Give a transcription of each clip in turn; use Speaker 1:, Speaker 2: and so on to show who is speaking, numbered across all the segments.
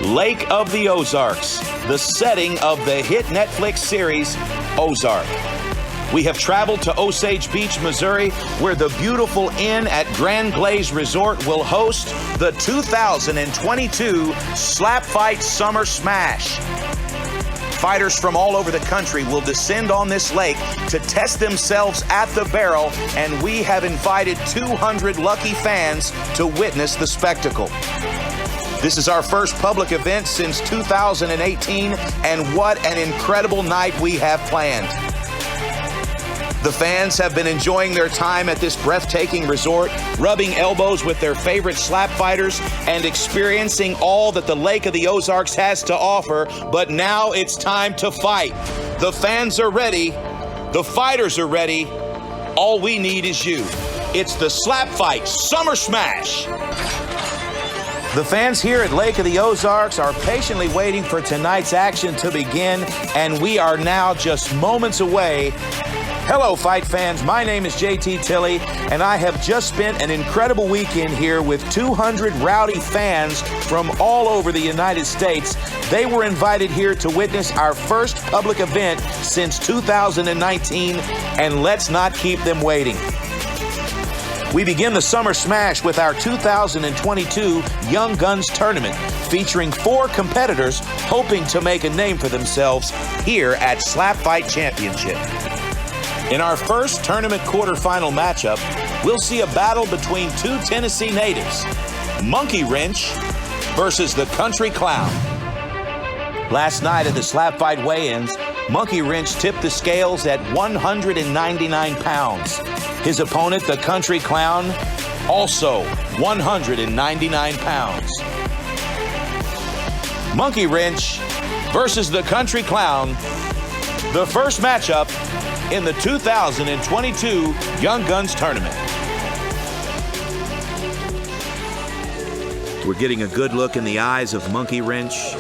Speaker 1: Lake of the Ozarks, the setting of the hit Netflix series Ozark. We have traveled to Osage Beach, Missouri, where the beautiful inn at Grand Glaize Resort will host the 2022 SlapFIGHT Summer Smash. Fighters from all over the country will descend on this lake to test themselves at the barrel, and we have invited 200 lucky fans to witness the spectacle. This is our first public event since 2018, and what an incredible night we have planned. The fans have been enjoying their time at this breathtaking resort, rubbing elbows with their favorite slap fighters and experiencing all that the Lake of the Ozarks has to offer. But now it's time to fight. The fans are ready. The fighters are ready. All we need is you. It's the SlapFIGHT Summer Smash. The fans here at Lake of the Ozarks are patiently waiting for tonight's action to begin, and we are now just moments away. Hello, fight fans. My name is JT Tilley, and I have just spent an incredible weekend here with 200 rowdy fans from all over the United States. They were invited here to witness our first public event since 2019, and let's not keep them waiting. We begin the Summer Smash with our 2022 Young Guns Tournament, featuring 4 competitors hoping to make a name for themselves here at SlapFIGHT Championship. In our first tournament quarterfinal matchup, we'll see a battle between 2 Tennessee natives, Monkey Wrench versus the Country Clown. Last night at the SlapFIGHT weigh-ins, Monkey Wrench tipped the scales at 199 pounds. His opponent, the Country Clown, also 199 pounds. Monkey Wrench versus the Country Clown, the first matchup in the 2022 Young Guns Tournament. We're getting a good look in the eyes of Monkey Wrench.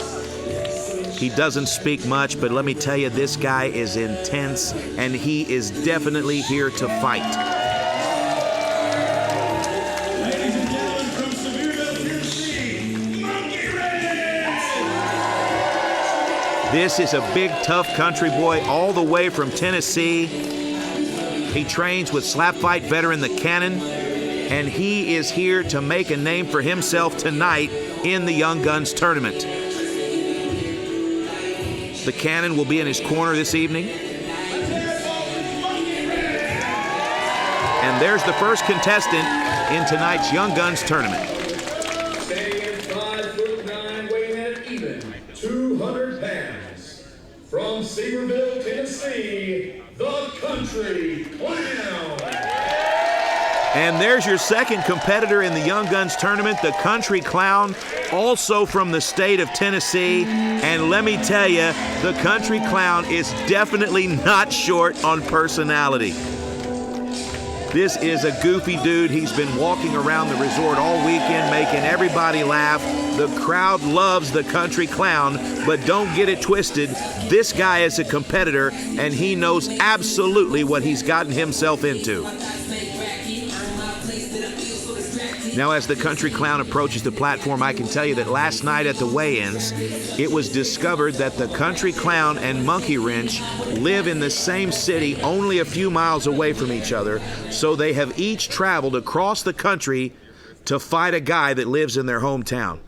Speaker 1: He doesn't speak much, but let me tell you, this guy is intense, and he is definitely here to fight.
Speaker 2: Ladies and gentlemen, from Sevierville, Tennessee, Monkey Wrench!
Speaker 1: This is a big, tough country boy all the way from Tennessee. He trains with SlapFIGHT veteran The Cannon, and he is here to make a name for himself tonight in the Young Guns Tournament. The Cannon will be in his corner this evening. And there's the first contestant in tonight's Young Guns Tournament.
Speaker 2: Standing at 5'9", weighing at even 200 pounds. From Sevierville, Tennessee, the Country Clown.
Speaker 1: And there's your second competitor in the Young Guns Tournament, the Country Clown, also from the state of Tennessee. And let me tell you, the Country Clown is definitely not short on personality. This is a goofy dude. He's been walking around the resort all weekend, making everybody laugh. The crowd loves the Country Clown, but don't get it twisted. This guy is a competitor, and he knows absolutely what he's gotten himself into. Now, as the Country Clown approaches the platform, I can tell you that last night at the weigh-ins, it was discovered that the Country Clown and Monkey Wrench live in the same city, only a few miles away from each other, so they have each traveled across the country to fight a guy that lives in their hometown.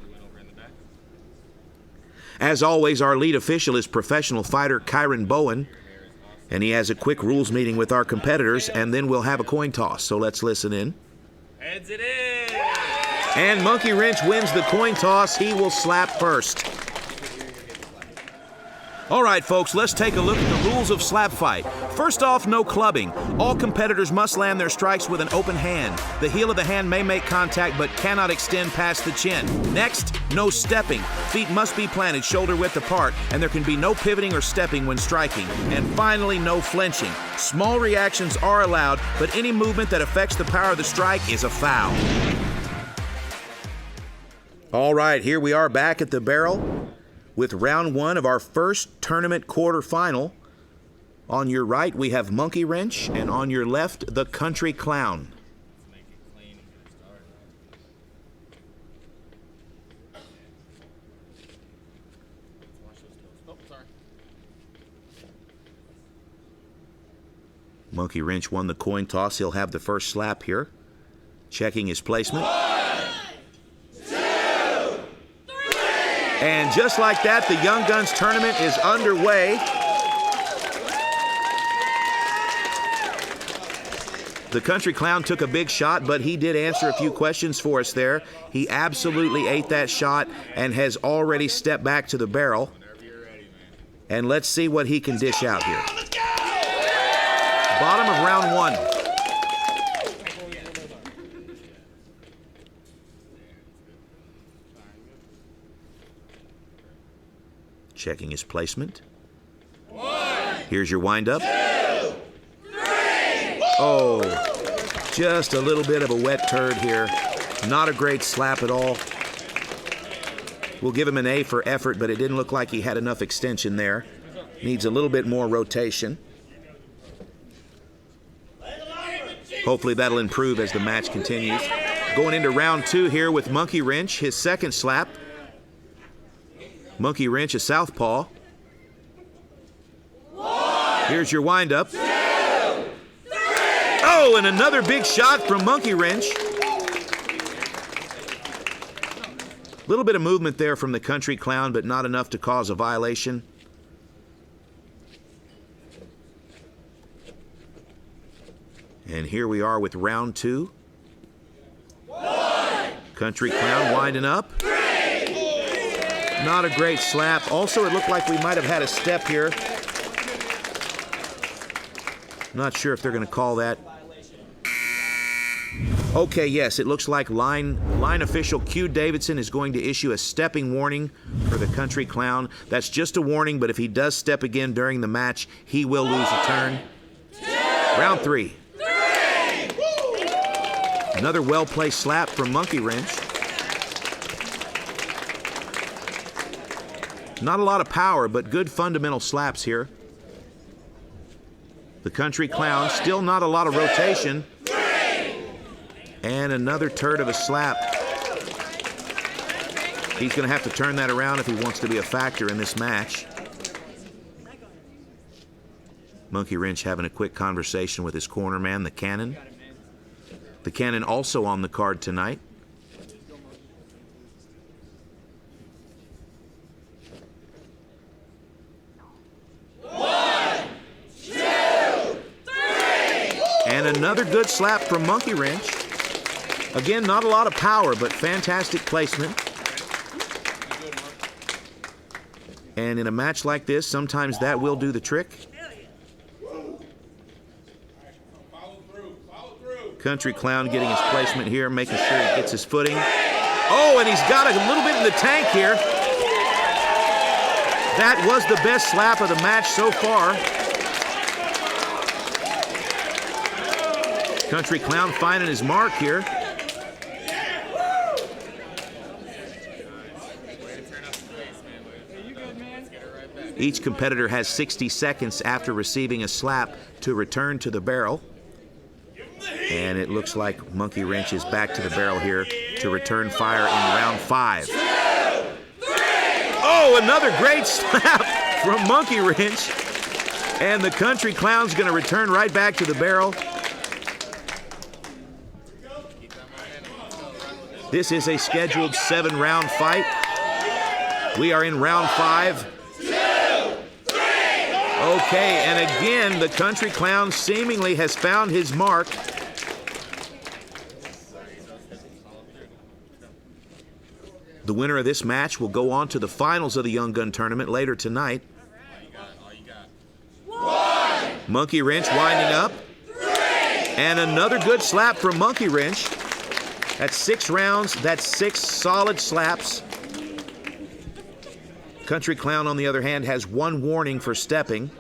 Speaker 1: As always, our lead official is professional fighter Kyron Bowen, and he has a quick rules meeting with our competitors, and then we'll have a coin toss, so let's listen in.
Speaker 3: Heads it in!
Speaker 1: And Monkey Wrench wins the coin toss. He will slap first. All right, folks, let's take a look at the rules of SlapFIGHT. First off, no clubbing. All competitors must land their strikes with an open hand. The heel of the hand may make contact but cannot extend past the chin. Next, no stepping. Feet must be planted shoulder width apart, and there can be no pivoting or stepping when striking. And finally, no flinching. Small reactions are allowed, but any movement that affects the power of the strike is a foul. All right, here we are back at the barrel with round 1 of our first tournament quarterfinal. On your right, we have Monkey Wrench, and on your left, the Country Clown. Monkey Wrench won the coin toss. He'll have the first slap here. Checking his placement.
Speaker 2: 1, 2, 3.
Speaker 1: And just like that, the Young Guns tournament is underway. The Country Clown took a big shot, but he did answer a few questions for us there. He absolutely ate that shot and has already stepped back to the barrel. And let's see what he can dish out here. Bottom of round 1. Checking his placement.
Speaker 2: 1,
Speaker 1: Here's your windup.
Speaker 2: 2, 3.
Speaker 1: Oh, just a little bit of a wet turd here. Not a great slap at all. We'll give him an A for effort, but it didn't look like he had enough extension there. Needs a little bit more rotation. Hopefully that'll improve as the match continues. Going into round 2 here with Monkey Wrench, his second slap. Monkey Wrench, a southpaw.
Speaker 2: 1,
Speaker 1: Here's your windup.
Speaker 2: 2, 3.
Speaker 1: Oh, and another big shot from Monkey Wrench. Little bit of movement there from the Country Clown, but not enough to cause a violation. And here we are with round 2.
Speaker 2: 1,
Speaker 1: Country Clown winding up.
Speaker 2: 3.
Speaker 1: Not a great slap. Also, it looked like we might have had a step here. Not sure if they're going to call that. Okay, yes, it looks like line official Q Davidson is going to issue a stepping warning for the Country Clown. That's just a warning, but if he does step again during the match, he will lose a turn.
Speaker 2: 2,
Speaker 1: Round 3.
Speaker 2: 3.
Speaker 1: Another well-placed slap from Monkey Wrench. Not a lot of power, but good fundamental slaps here. The Country Clown, still not a lot of rotation. And another turd of a slap. He's going to have to turn that around if he wants to be a factor in this match. Monkey Wrench having a quick conversation with his corner man, the Cannon. The Cannon also on the card tonight. And another good slap from Monkey Wrench. Again, not a lot of power, but fantastic placement. And in a match like this, sometimes that will do the trick. Country Clown getting his placement here, making sure he gets his footing. Oh, and he's got a little bit in the tank here. That was the best slap of the match so far. Country Clown finding his mark here. Each competitor has 60 seconds after receiving a slap to return to the barrel. And it looks like Monkey Wrench is back to the barrel here to return fire in round 5.
Speaker 2: 2, 3.
Speaker 1: Oh, another great slap from Monkey Wrench. And the Country Clown's going to return right back to the barrel. This is a scheduled 7-round fight. We are in round 5.
Speaker 2: 2, 3.
Speaker 1: Okay, and again, the Country Clown seemingly has found his mark. The winner of this match will go on to the finals of the Young Gun Tournament later tonight. Monkey Wrench winding up.
Speaker 2: 3.
Speaker 1: And another good slap from Monkey Wrench. That's 6 rounds. That's 6 solid slaps. Country Clown, on the other hand, has 1 warning for stepping.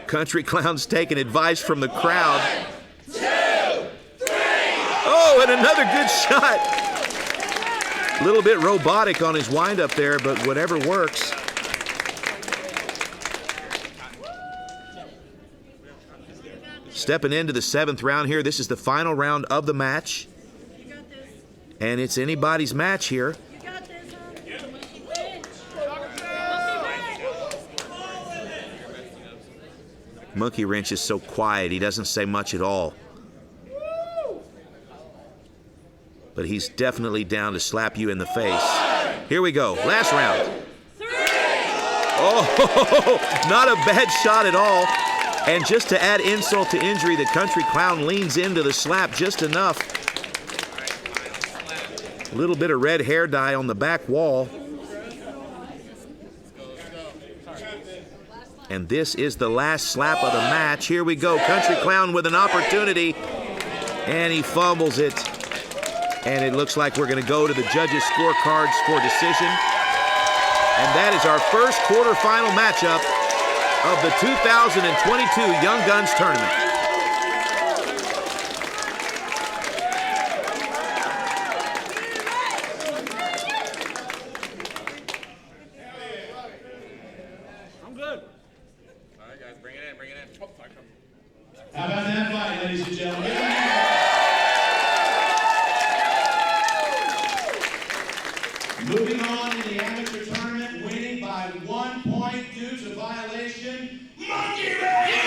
Speaker 1: Country Clown's taking advice from the crowd.
Speaker 2: 1, 2, 3.
Speaker 1: Oh, and another good shot. A little bit robotic on his windup there, but whatever works. Stepping into the 7th round here. This is the final round of the match. And it's anybody's match here. Monkey Wrench is so quiet, he doesn't say much at all. But he's definitely down to slap you in the face. Here we go, last round. Oh, not a bad shot at all. And just to add insult to injury, the Country Clown leans into the slap just enough. A little bit of red hair dye on the back wall. And this is the last slap of the match. Here we go, Country Clown with an opportunity. And he fumbles it. And it looks like we're going to go to the judges' scorecards for decision. And that is our first quarterfinal matchup of the 2022 Young Guns Tournament.
Speaker 3: I'm good. All right, guys, bring it in, bring it in. Oh, sorry.
Speaker 2: How about that fight, ladies and gentlemen? Moving on in the amateur tournament, winning by 1 point due to violation, Monkey Wrench!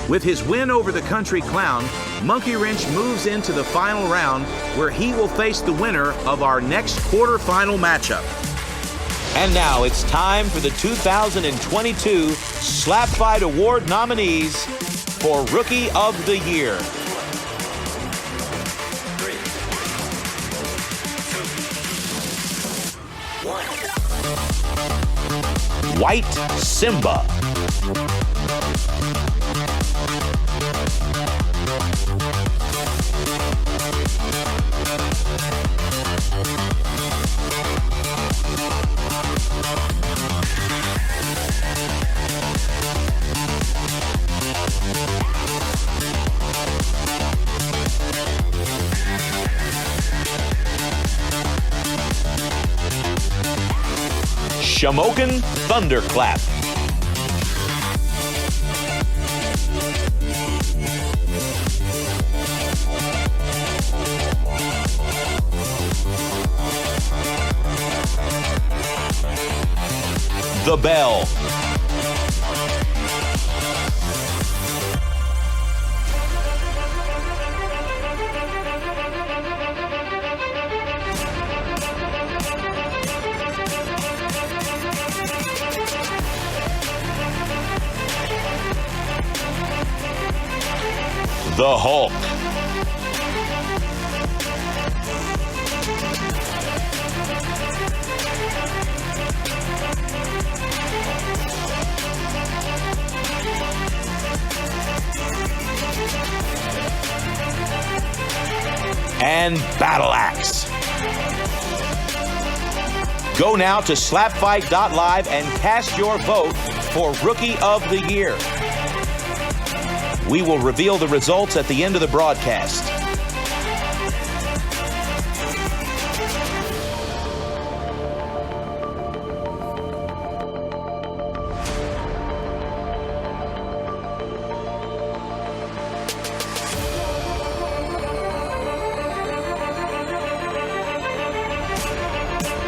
Speaker 1: With his win over the Country Clown, Monkey Wrench moves into the final round where he will face the winner of our next quarterfinal matchup. And now it's time for the 2022 SlapFIGHT Award nominees for Rookie of the Year.
Speaker 4: 3, 2, 1.
Speaker 1: White Simba. Shamokin Thunderclap. The Bell. The Hulk. And Battle Axe. Go now to slapfight.live and cast your vote for Rookie of the Year. We will reveal the results at the end of the broadcast.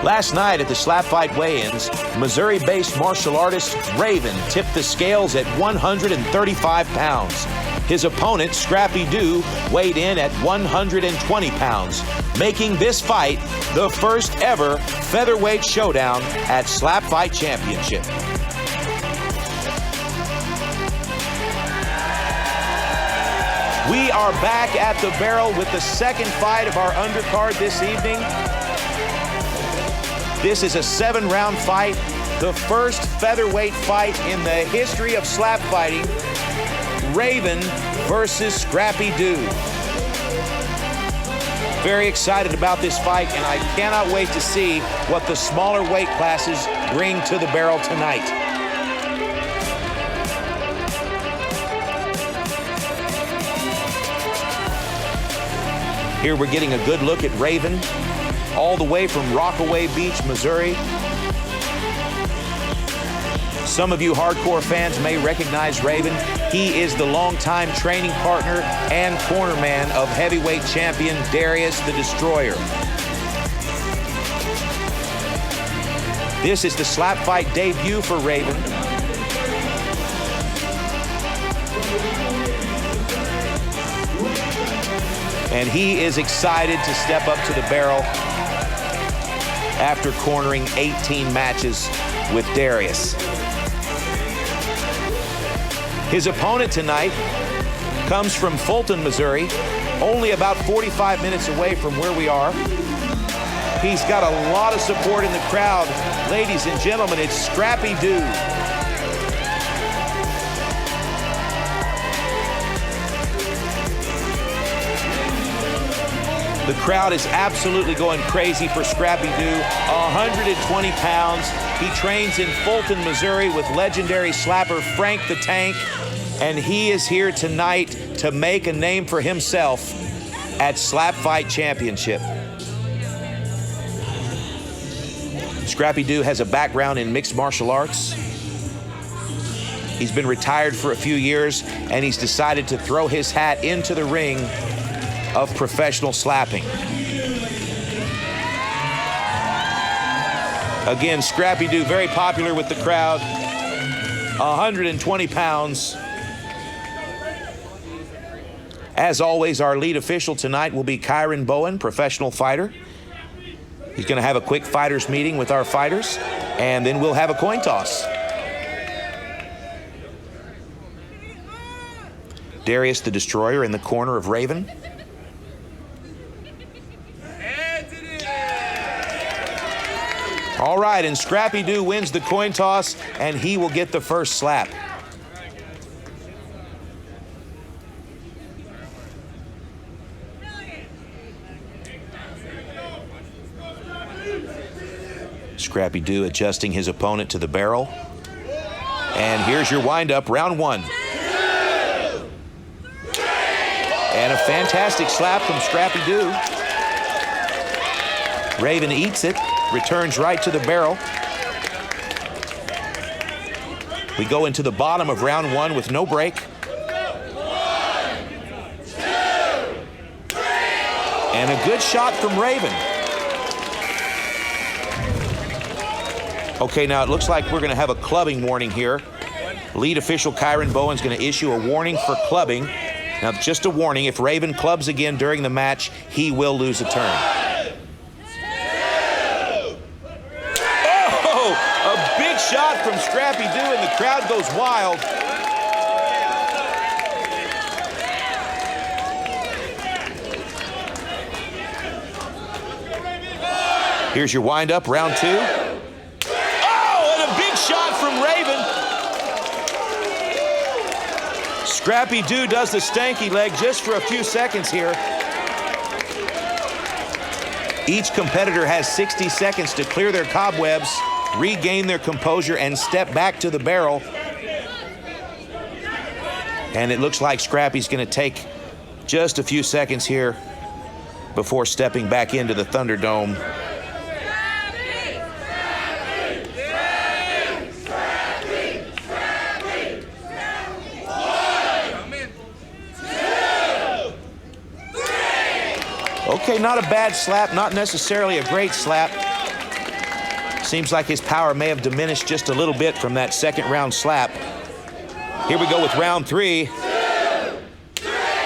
Speaker 1: Last night at the SlapFIGHT weigh-ins, Missouri-based martial artist Raven tipped the scales at 135 pounds. His opponent, Scrappy Doo, weighed in at 120 pounds, making this fight the first ever featherweight showdown at SlapFIGHT Championship. We are back at the barrel with the second fight of our undercard this evening. This is a 7-round fight, the first featherweight fight in the history of slap fighting. Raven versus Scrappy Doo. Very excited about this fight, and I cannot wait to see what the smaller weight classes bring to the barrel tonight. Here we're getting a good look at Raven, all the way from Rockaway Beach, Missouri. Some of you hardcore fans may recognize Raven. He is the longtime training partner and cornerman of heavyweight champion Darius the Destroyer. This is the slap fight debut for Raven. And he is excited to step up to the barrel after cornering 18 matches with Darius. His opponent tonight comes from Fulton, Missouri, only about 45 minutes away from where we are. He's got a lot of support in the crowd. Ladies and gentlemen, it's Scrappy Doo. The crowd is absolutely going crazy for Scrappy Doo, 120 pounds. He trains in Fulton, Missouri with legendary slapper Frank the Tank, and he is here tonight to make a name for himself at SlapFIGHT Championship. Scrappy Doo has a background in mixed martial arts. He's been retired for a few years, and he's decided to throw his hat into the ring of professional slapping. Again, Scrappy Doo, very popular with the crowd, 120 pounds. As always, our lead official tonight will be Kyron Bowen, professional fighter. He's going to have a quick fighters meeting with our fighters, and then we'll have a coin toss. Darius the Destroyer in the corner of Raven. All right, and Scrappy Doo wins the coin toss, and he will get the first slap. Scrappy Doo adjusting his opponent to the barrel. And here's your windup, round one. And a fantastic slap from Scrappy Doo. Raven eats it, returns right to the barrel. We go into the bottom of round one with no break. 1, 2, 3. And a good shot from Raven. Okay, now it looks like we're going to have a clubbing warning here. Lead official Kyron Bowen's going to issue a warning for clubbing. Now, just a warning, if Raven clubs again during the match, he will lose a turn. Oh, a big shot from Scrappy Doo, and the crowd goes wild. Here's your windup, round two. Shot from Raven. Scrappy Doo does the stanky leg just for a few seconds here. Each competitor has 60 seconds to clear their cobwebs, regain their composure, and step back to the barrel. And it looks like Scrappy's going to take just a few seconds here before stepping back into the Thunderdome. Okay, not a bad slap, not necessarily a great slap. Seems like his power may have diminished just a little bit from that second round slap. Here we go with round three.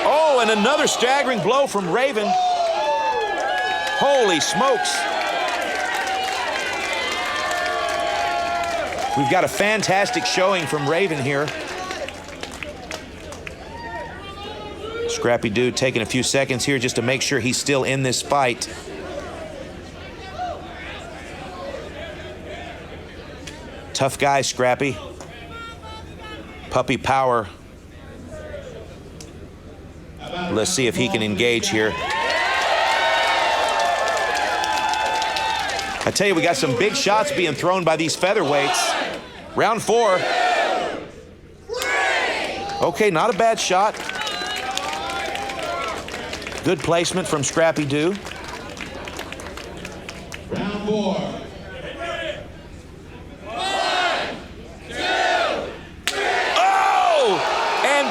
Speaker 1: Oh, and another staggering blow from Raven. Holy smokes. We've got a fantastic showing from Raven here. Scrappy Doo taking a few seconds here just to make sure he's still in this fight. Tough guy, Scrappy. Puppy power. Let's see if he can engage here. I tell you, we got some big shots being thrown by these featherweights. Round 4. Okay, not a bad shot. Good placement from Scrappy Doo.
Speaker 2: Round 4. 1, 2, 3.
Speaker 1: Oh! And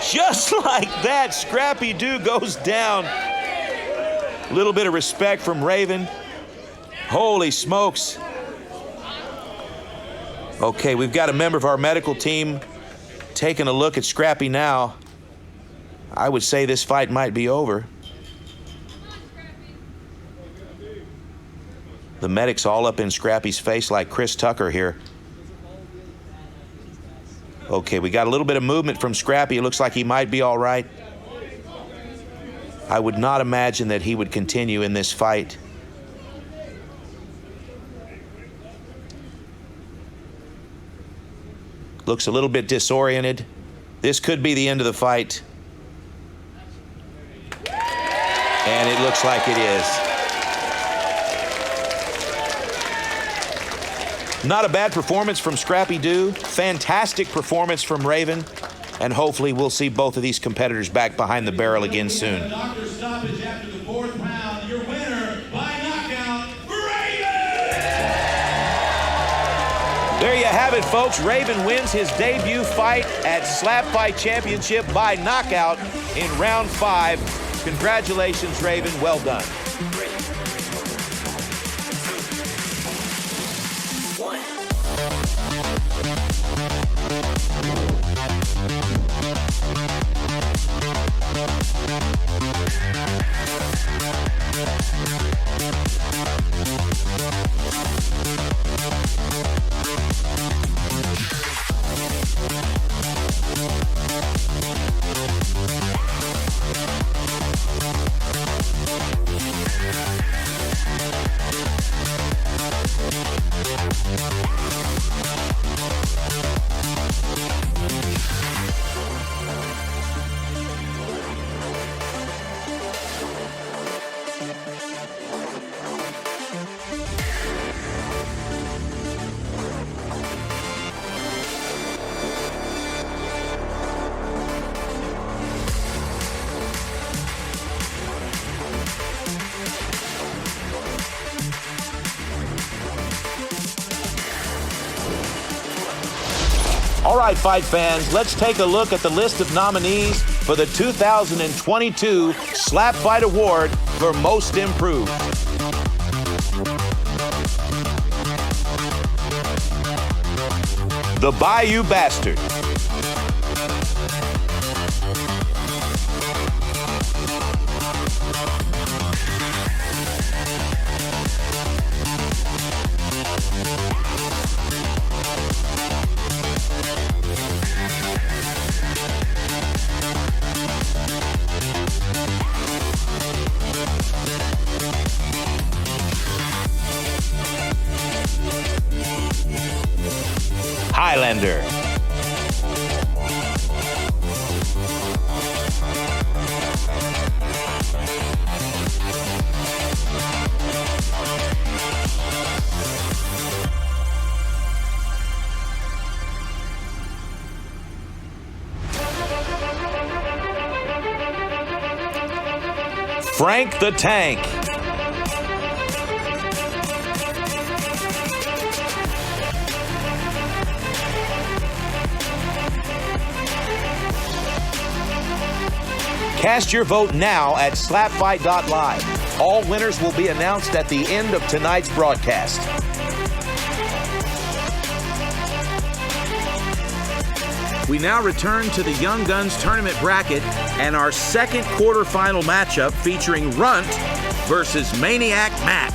Speaker 1: just like that, Scrappy Doo goes down. A little bit of respect from Raven. Holy smokes. Okay, we've got a member of our medical team taking a look at Scrappy now. I would say this fight might be over. The medic's all up in Scrappy's face like Chris Tucker here. Okay, we got a little bit of movement from Scrappy. It looks like he might be all right. I would not imagine that he would continue in this fight. Looks a little bit disoriented. This could be the end of the fight. And it looks like it is. Not a bad performance from Scrappy Doo. Fantastic performance from Raven. And hopefully we'll see both of these competitors back behind the barrel again soon.
Speaker 2: Doctor stoppage after the 4th round. Your winner by knockout, Raven!
Speaker 1: There you have it, folks. Raven wins his debut fight at SlapFIGHT Championship by knockout in round 5. Congratulations, Raven. Well done. All right, fight fans, let's take a look at the list of nominees for the 2022 SlapFIGHT Award for Most Improved. The Bayou Bastard. Highlander. Frank the Tank. Cast your vote now at slapfight.live. All winners will be announced at the end of tonight's broadcast. We now return to the Young Guns tournament bracket and our second quarterfinal matchup featuring Runt versus Maniac Matt.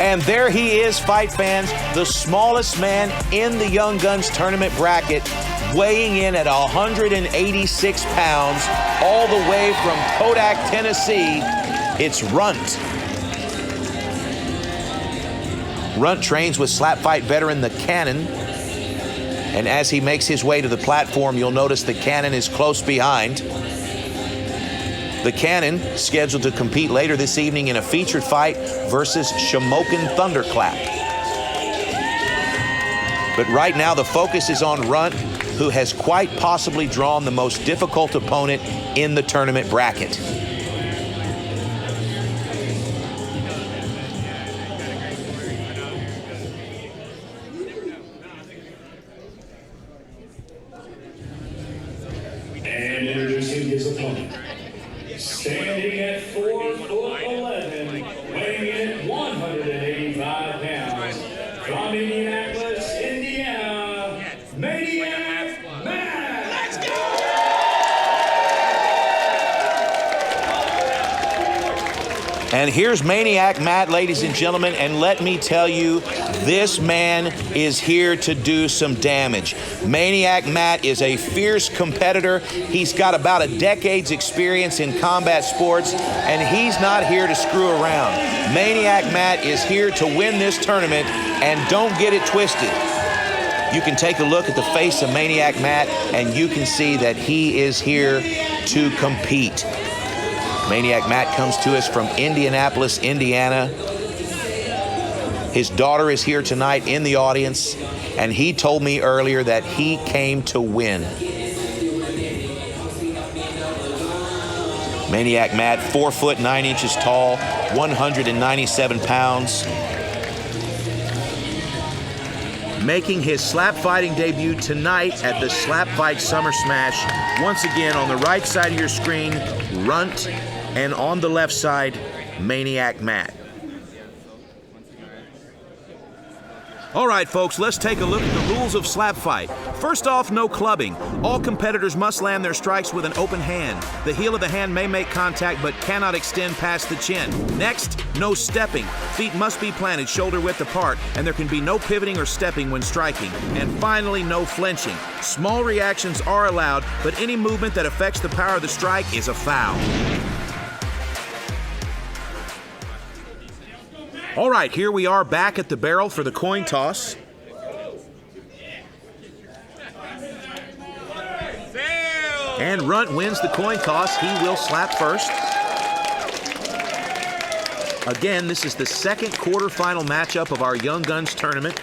Speaker 1: And there he is, fight fans, the smallest man in the Young Guns tournament bracket, weighing in at 186 pounds, all the way from Kodak, Tennessee. It's Runt. Runt trains with SlapFIGHT veteran The Cannon. And as he makes his way to the platform, you'll notice The Cannon is close behind. The Cannon scheduled to compete later this evening in a featured fight versus Shamokin Thunderclap. But right now the focus is on Runt, who has quite possibly drawn the most difficult opponent in the tournament bracket.
Speaker 4: And introducing his opponent, standing at 4'11", weighing in at 185 pounds, from Indianapolis, Indiana, Maniac Matt. Let's go!
Speaker 1: And here's Maniac Matt, ladies and gentlemen, and let me tell you, this man is here to do some damage. Maniac Matt is a fierce competitor. He's got about a decade's experience in combat sports, and he's not here to screw around. Maniac Matt is here to win this tournament, and don't get it twisted. You can take a look at the face of Maniac Matt, and you can see that he is here to compete. Maniac Matt comes to us from Indianapolis, Indiana. His daughter is here tonight in the audience, and he told me earlier that he came to win. Maniac Matt, 4'9" tall, 197 pounds. Making his slap fighting debut tonight at the SlapFIGHT Summer Smash. Once again, on the right side of your screen, Runt, and on the left side, Maniac Matt. All right, folks, let's take a look at the rules of SlapFIGHT. First off, no clubbing. All competitors must land their strikes with an open hand. The heel of the hand may make contact but cannot extend past the chin. Next, no stepping. Feet must be planted shoulder width apart, and there can be no pivoting or stepping when striking. And finally, no flinching. Small reactions are allowed, but any movement that affects the power of the strike is a foul. All right, here we are back at the barrel for the coin toss. And Runt wins the coin toss. He will slap first. Again, this is the second quarterfinal matchup of our Young Guns tournament.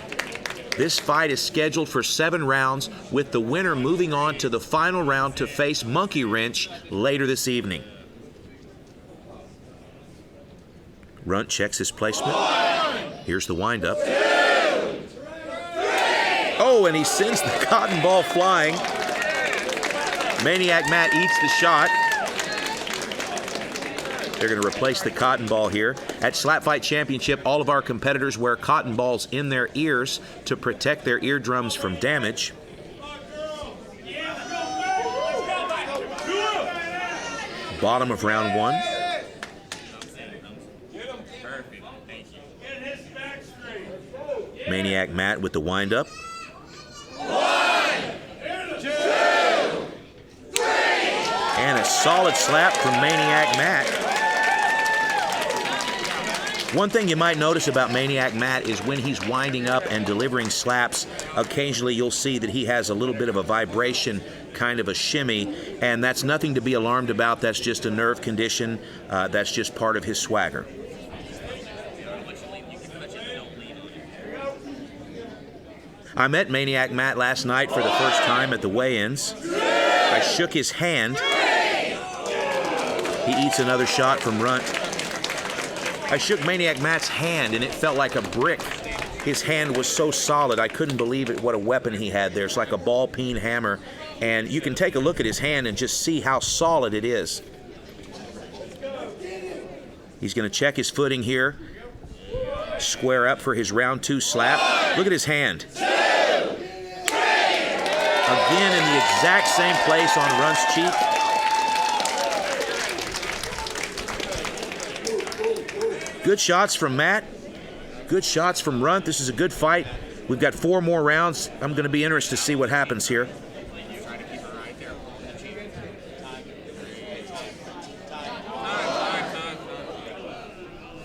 Speaker 1: This fight is scheduled for 7 rounds, with the winner moving on to the final round to face Monkey Wrench later this evening. Runt checks his placement. Here's the windup. Oh, and he sends the cotton ball flying. Maniac Matt eats the shot. They're going to replace the cotton ball here. At SlapFIGHT Championship, all of our competitors wear cotton balls in their ears to protect their eardrums from damage. Bottom of round 1. Maniac Matt with the windup. 1, 2, 3. And a solid slap from Maniac Matt. One thing you might notice about Maniac Matt is when he's winding up and delivering slaps, occasionally you'll see that he has a little bit of a vibration, kind of a shimmy, and that's nothing to be alarmed about. That's just a nerve condition. That's just part of his swagger. I met Maniac Matt last night for the first time at the weigh-ins. I shook his hand. He eats another shot from Runt. I shook Maniac Matt's hand, and it felt like a brick. His hand was so solid, I couldn't believe it, what a weapon he had there. It's like a ball-peen hammer. And you can take a look at his hand and just see how solid it is. He's going to check his footing here. Square up for his round 2 slap. Look at his hand. Again in the exact same place on Runt's cheek. Good shots from Matt. Good shots from Runt. This is a good fight. We've got 4 more rounds. I'm going to be interested to see what happens here.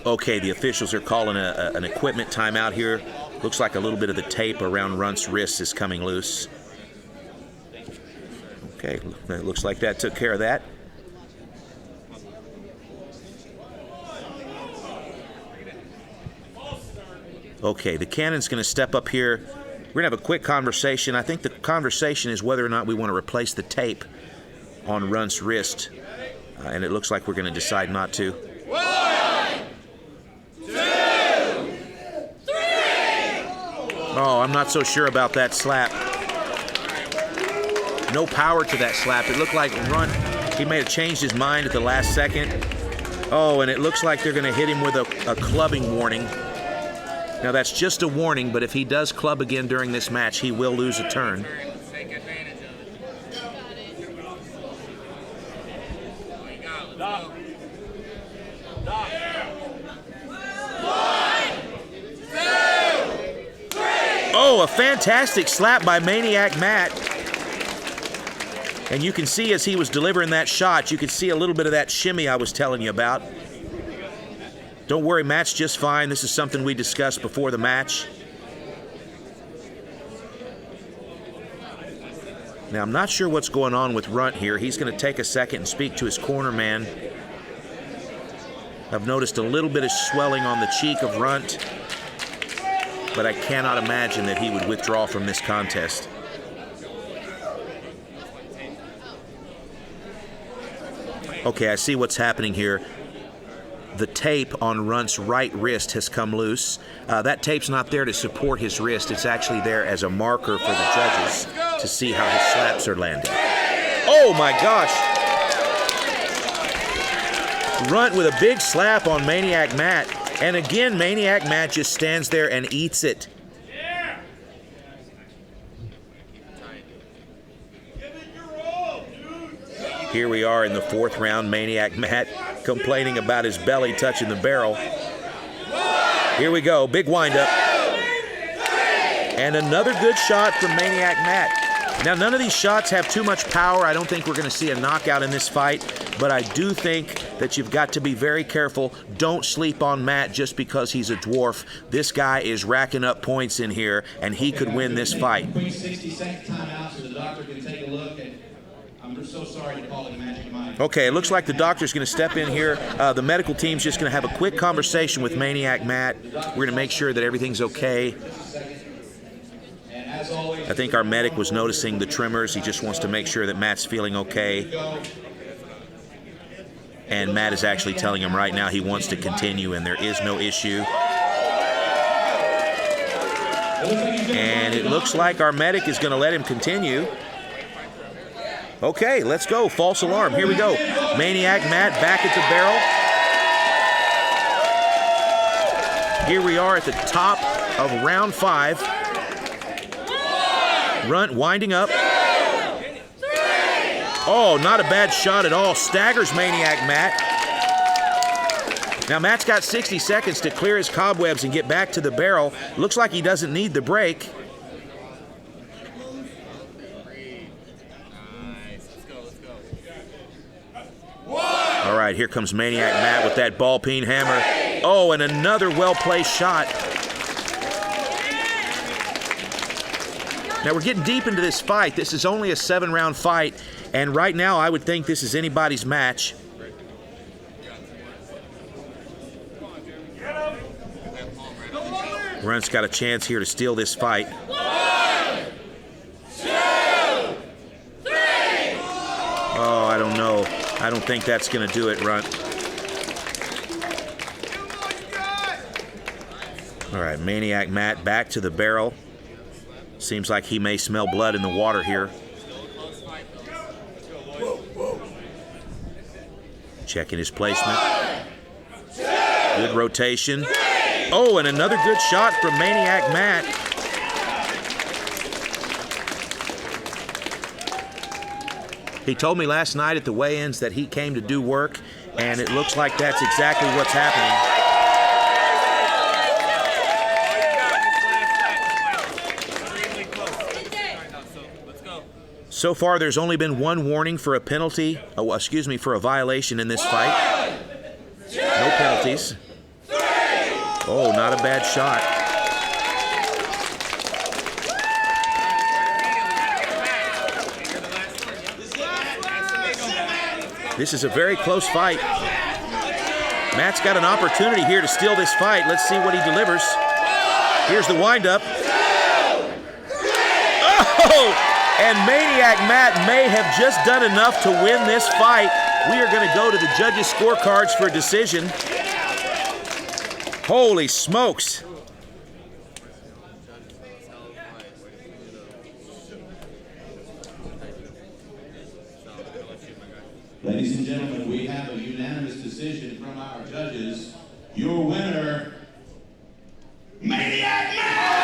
Speaker 1: Okay, the officials are calling an equipment timeout here. Looks like a little bit of the tape around Runt's wrist is coming loose. Okay, it looks like that took care of that. Okay, the cannon's going to step up here. We're going to have a quick conversation. I think the conversation is whether or not we want to replace the tape on Runt's wrist. And it looks like we're going to decide not to.
Speaker 2: 1, 2, 3.
Speaker 1: Oh, I'm not so sure about that slap. No power to that slap. It looked like Runt, he may have changed his mind at the last second. Oh, and it looks like they're going to hit him with a clubbing warning. Now, that's just a warning, but if he does club again during this match, he will lose a turn. Oh, a fantastic slap by Maniac Matt. And you can see as he was delivering that shot, you can see a little bit of that shimmy I was telling you about. Don't worry, Matt's just fine. This is something we discussed before the match. Now, I'm not sure what's going on with Runt here. He's going to take a second and speak to his corner man. I've noticed a little bit of swelling on the cheek of Runt, but I cannot imagine that he would withdraw from this contest. Okay, I see what's happening here. The tape on Runt's right wrist has come loose. That tape's not there to support his wrist. It's actually there as a marker for the judges to see how his slaps are landing. Oh my gosh! Runt with a big slap on Maniac Matt. And again, Maniac Matt just stands there and eats it. Here we are in the 4th round. Maniac Matt complaining about his belly touching the barrel. Here we go, big windup. And another good shot from Maniac Matt. Now, none of these shots have too much power. I don't think we're going to see a knockout in this fight, but I do think that you've got to be very careful. Don't sleep on Matt just because he's a dwarf. This guy is racking up points in here, and he could win this fight.
Speaker 2: 60-second timeout so the doctor can take a look. I'm so sorry to call it a magic mind.
Speaker 1: Okay, it looks like the doctor's going to step in here. The medical team's just going to have a quick conversation with Maniac Matt. We're going to make sure that everything's okay. I think our medic was noticing the tremors. He just wants to make sure that Matt's feeling okay. And Matt is actually telling him right now he wants to continue and there is no issue. And it looks like our medic is going to let him continue. Okay, let's go. False alarm. Here we go. Maniac Matt back at the barrel. Here we are at the top of round 5. Runt winding up. Oh, not a bad shot at all. Staggers Maniac Matt. Now, Matt's got 60 seconds to clear his cobwebs and get back to the barrel. Looks like he doesn't need the break. All right, here comes Maniac Matt with that ball-peen hammer. Oh, and another well-placed shot. Now, we're getting deep into this fight. This is only a 7-round fight, and right now I would think this is anybody's match. Runt's got a chance here to steal this fight.
Speaker 2: 1, 2, 3.
Speaker 1: Oh, I don't know. I don't think that's going to do it, Runt. All right, Maniac Matt back to the barrel. Seems like he may smell blood in the water here. Checking his placement. Good rotation. Oh, and another good shot from Maniac Matt. He told me last night at the weigh-ins that he came to do work, and it looks like that's exactly what's happening. So far, there's only been one warning for a penalty, for a violation in this fight. No penalties. Oh, not a bad shot. This is a very close fight. Matt's got an opportunity here to steal this fight. Let's see what he delivers. Here's the windup. Oh! And Maniac Matt may have just done enough to win this fight. We are going to go to the judges' scorecards for a decision. Holy smokes.
Speaker 2: Ladies and gentlemen, we have a unanimous decision from our judges. Your winner, Maniac Matt!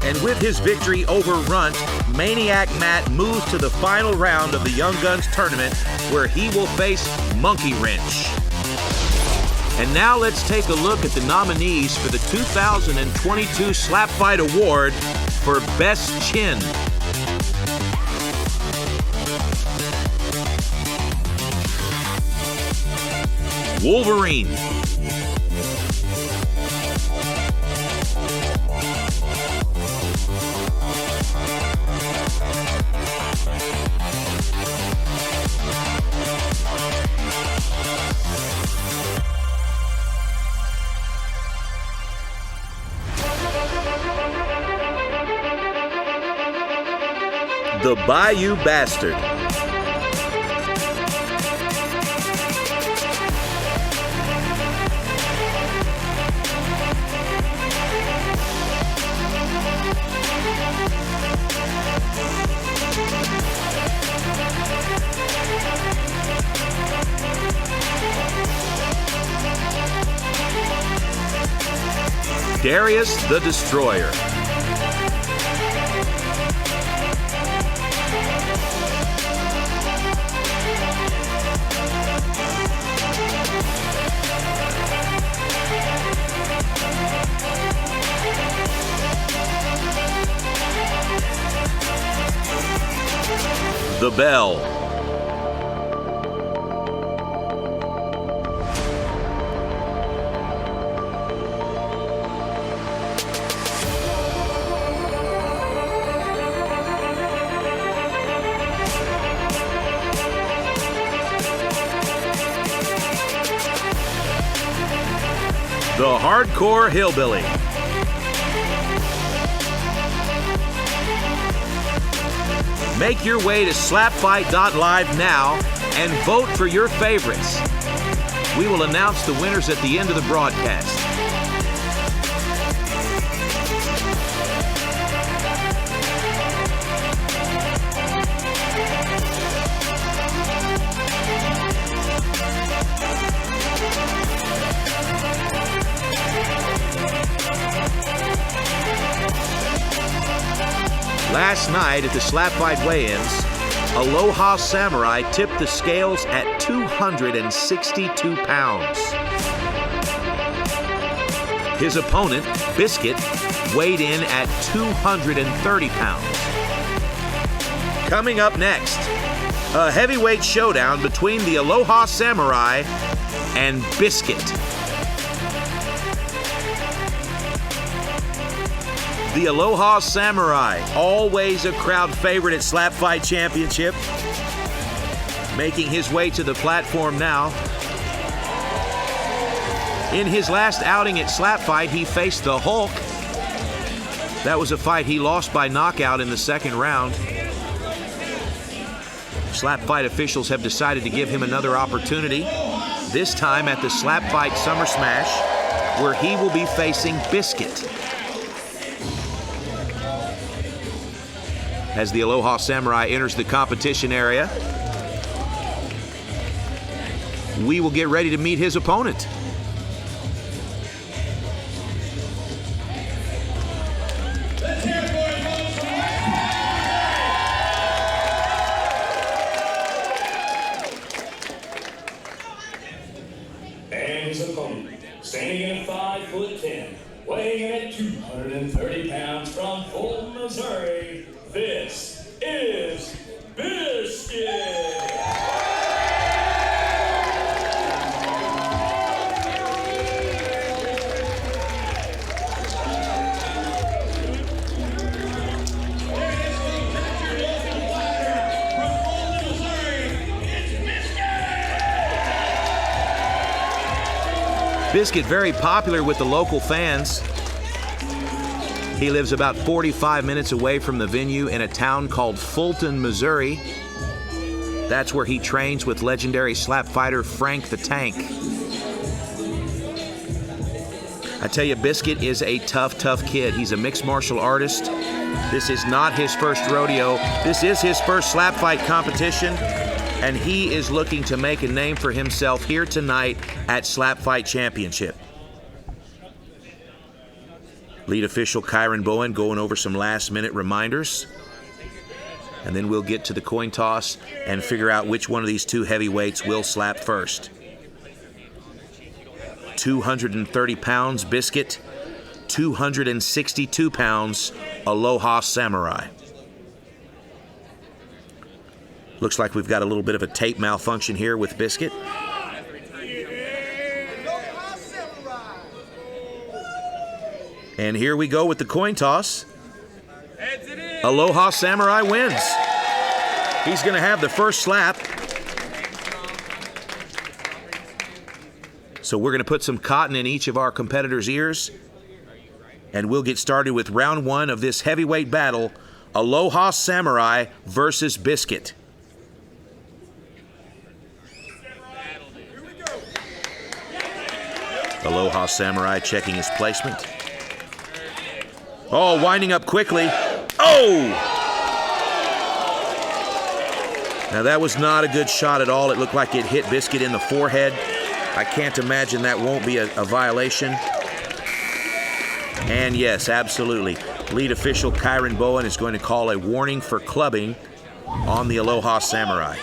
Speaker 1: And with his victory over Runt, Maniac Matt moves to the final round of the Young Guns tournament, where he will face Monkey Wrench. And now let's take a look at the nominees for the 2022 Slap Fight Award for Best Chin. Wolverine. The Bayou Bastard. Darius the Destroyer. The Bell. The Hardcore Hillbilly. Make your way to SlapFIGHT.live now and vote for your favorites. We will announce the winners at the end of the broadcast. Last night at the SlapFIGHT weigh-ins, Aloha Samurai tipped the scales at 262 pounds. His opponent, Biscuit, weighed in at 230 pounds. Coming up next, a heavyweight showdown between the Aloha Samurai and Biscuit. The Aloha Samurai, always a crowd favorite at SlapFIGHT Championship, making his way to the platform now. In his last outing at SlapFIGHT, he faced the Hulk. That was a fight he lost by knockout in the second round. SlapFIGHT officials have decided to give him another opportunity, this time at the SlapFIGHT Summer Smash, where he will be facing Biscuit. As the Aloha Samurai enters the competition area, we will get ready to meet his opponent.
Speaker 4: And his opponent, standing at 5'10", weighing in at 230 pounds from Fulton, Missouri, this is Biscuit.
Speaker 1: Biscuit, very popular with the local fans. He lives about 45 minutes away from the venue in a town called Fulton, Missouri. That's where he trains with legendary slap fighter Frank the Tank. I tell you, Biscuit is a tough kid. He's a mixed martial artist. This is not his first rodeo. This is his first slap fight competition, and he is looking to make a name for himself here tonight at SlapFIGHT Championship. Lead official Kyron Bowen going over some last-minute reminders. And then we'll get to the coin toss and figure out which one of these two heavyweights will slap first. 230 pounds, Biscuit. 262 pounds, Aloha Samurai. Looks like we've got a little bit of a tape malfunction here with Biscuit. And here we go with the coin toss. Aloha Samurai wins. He's going to have the first slap. So we're going to put some cotton in each of our competitors' ears, and we'll get started with round one of this heavyweight battle, Aloha Samurai versus Biscuit. Aloha Samurai checking his placement. Oh, winding up quickly. Oh! Now that was not a good shot at all. It looked like it hit Biscuit in the forehead. I can't imagine that won't be a violation. And yes, absolutely. Lead official Kyron Bowen is going to call a warning for clubbing on the Aloha Samurai.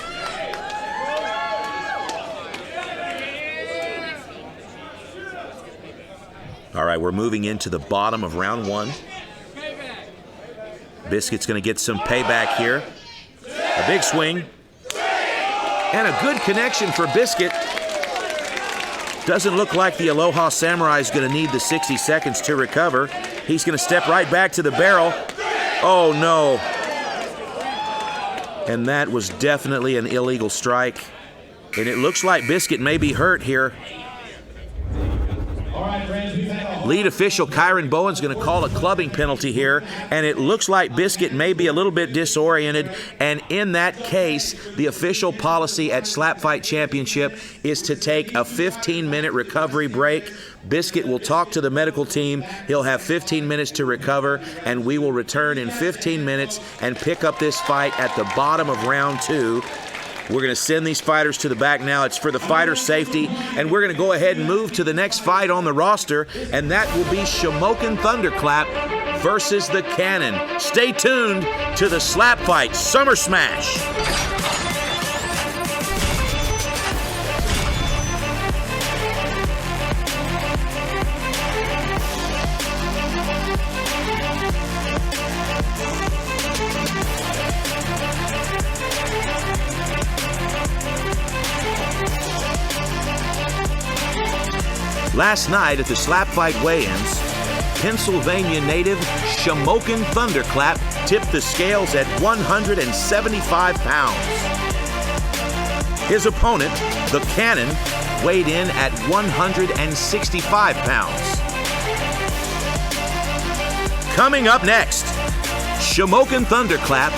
Speaker 1: All right, we're moving into the bottom of round one. Biscuit's going to get some payback here. A big swing. And a good connection for Biscuit. Doesn't look like the Aloha Samurai is going to need the 60 seconds to recover. He's going to step right back to the barrel. Oh, no. And that was definitely an illegal strike. And it looks like Biscuit may be hurt here. Lead official Kyron Bowen's going to call a clubbing penalty here, and it looks like Biscuit may be a little bit disoriented, and in that case, the official policy at SlapFIGHT Championship is to take a 15-minute recovery break. Biscuit will talk to the medical team. He'll have 15 minutes to recover, and we will return in 15 minutes and pick up this fight at the bottom of round two. We're going to send these fighters to the back now. It's for the fighter's safety, and we're going to go ahead and move to the next fight on the roster, and that will be Shamokin Thunderclap versus the Cannon. Stay tuned to the Slap Fight Summer Smash. Last night at the Slap Fight weigh-ins, Pennsylvania native Shamokin Thunderclap tipped the scales at 175 pounds. His opponent, the Cannon, weighed in at 165 pounds. Coming up next, Shamokin Thunderclap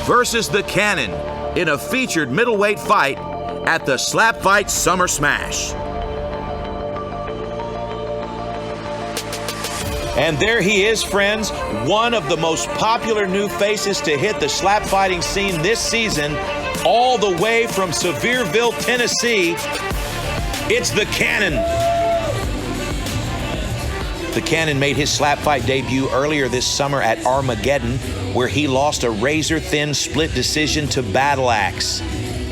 Speaker 1: versus the Cannon in a featured middleweight fight at the Slap Fight Summer Smash. And there he is, friends, one of the most popular new faces to hit the slap fighting scene this season, all the way from Sevierville, Tennessee. It's the Cannon. The Cannon made his slap fight debut earlier this summer at Armageddon, where he lost a razor-thin split decision to Battle Axe.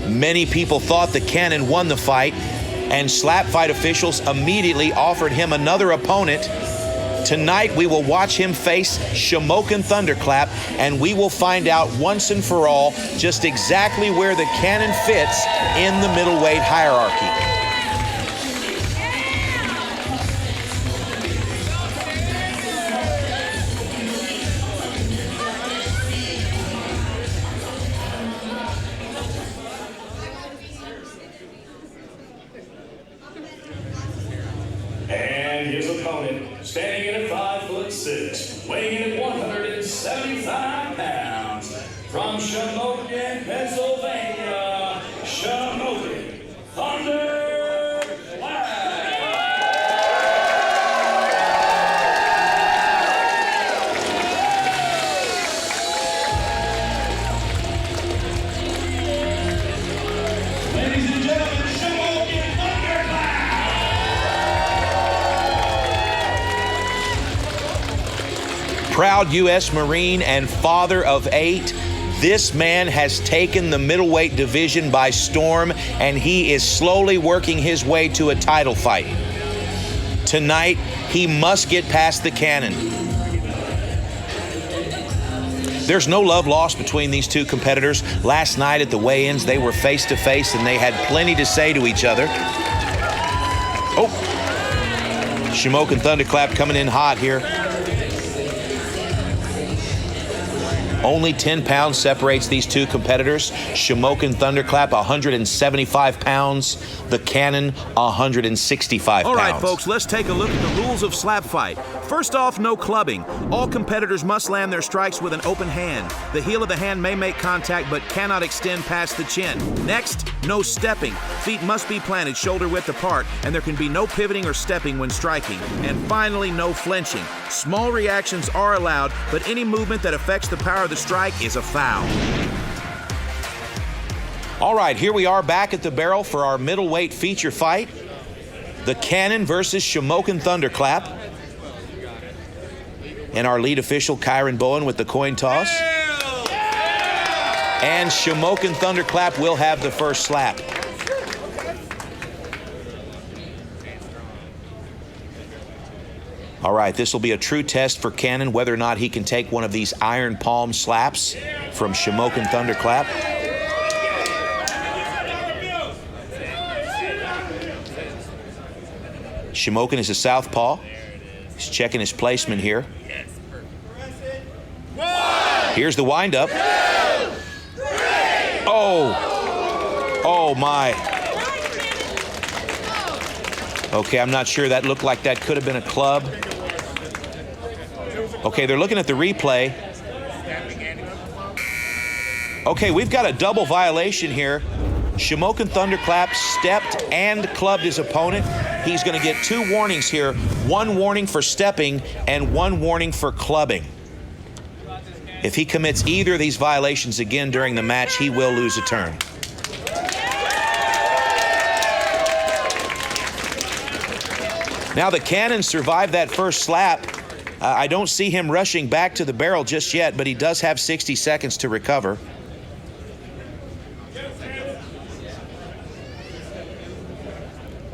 Speaker 1: Many people thought the Cannon won the fight, and slap fight officials immediately offered him another opponent. Tonight, we will watch him face Shamokin Thunderclap, and we will find out once and for all just exactly where the Cannon fits in the middleweight hierarchy.
Speaker 4: And his opponent, standing in at 5'6", weighing in at 175 pounds, from Shamokin, Pennsylvania, Shamokin Thunderclap.
Speaker 2: Ladies and gentlemen, Shamokin Thunderclap!
Speaker 1: Proud U.S. Marine and father of 8, this man has taken the middleweight division by storm, and he is slowly working his way to a title fight. Tonight, he must get past the Cannon. There's no love lost between these two competitors. Last night at the weigh-ins, they were face-to-face, and they had plenty to say to each other. Oh, Shamokin Thunderclap coming in hot here. Only 10 pounds separates these two competitors. Shamokin Thunderclap, 175 pounds. The Cannon, 165 pounds.
Speaker 5: All right, folks, let's take a look at the rules of slap fight. First off, no clubbing. All competitors must land their strikes with an open hand. The heel of the hand may make contact but cannot extend past the chin. Next, no stepping. Feet must be planted shoulder width apart, and there can be no pivoting or stepping when striking. And finally, no flinching. Small reactions are allowed, but any movement that affects the power of the strike is a foul.
Speaker 1: All right, here we are back at the barrel for our middleweight feature fight. The Cannon versus Shamokin Thunderclap. And our lead official, Kyron Bowen, with the coin toss. And Shamokin Thunderclap will have the first slap. All right, this will be a true test for Cannon, whether or not he can take one of these iron palm slaps from Shamokin Thunderclap. Shamokin is a southpaw. He's checking his placement here. Here's the windup. Oh my. Okay, I'm not sure. That looked like that could have been a club. Okay, they're looking at the replay. Okay, we've got a double violation here. Shamokin Thunderclap stepped and clubbed his opponent. He's going to get 2 warnings here. 1 warning for stepping and 1 warning for clubbing. If he commits either of these violations again during the match, he will lose a turn.
Speaker 5: Now the Cannon survived that first slap. I don't see him rushing back to the barrel just yet, but he does have 60 seconds to recover.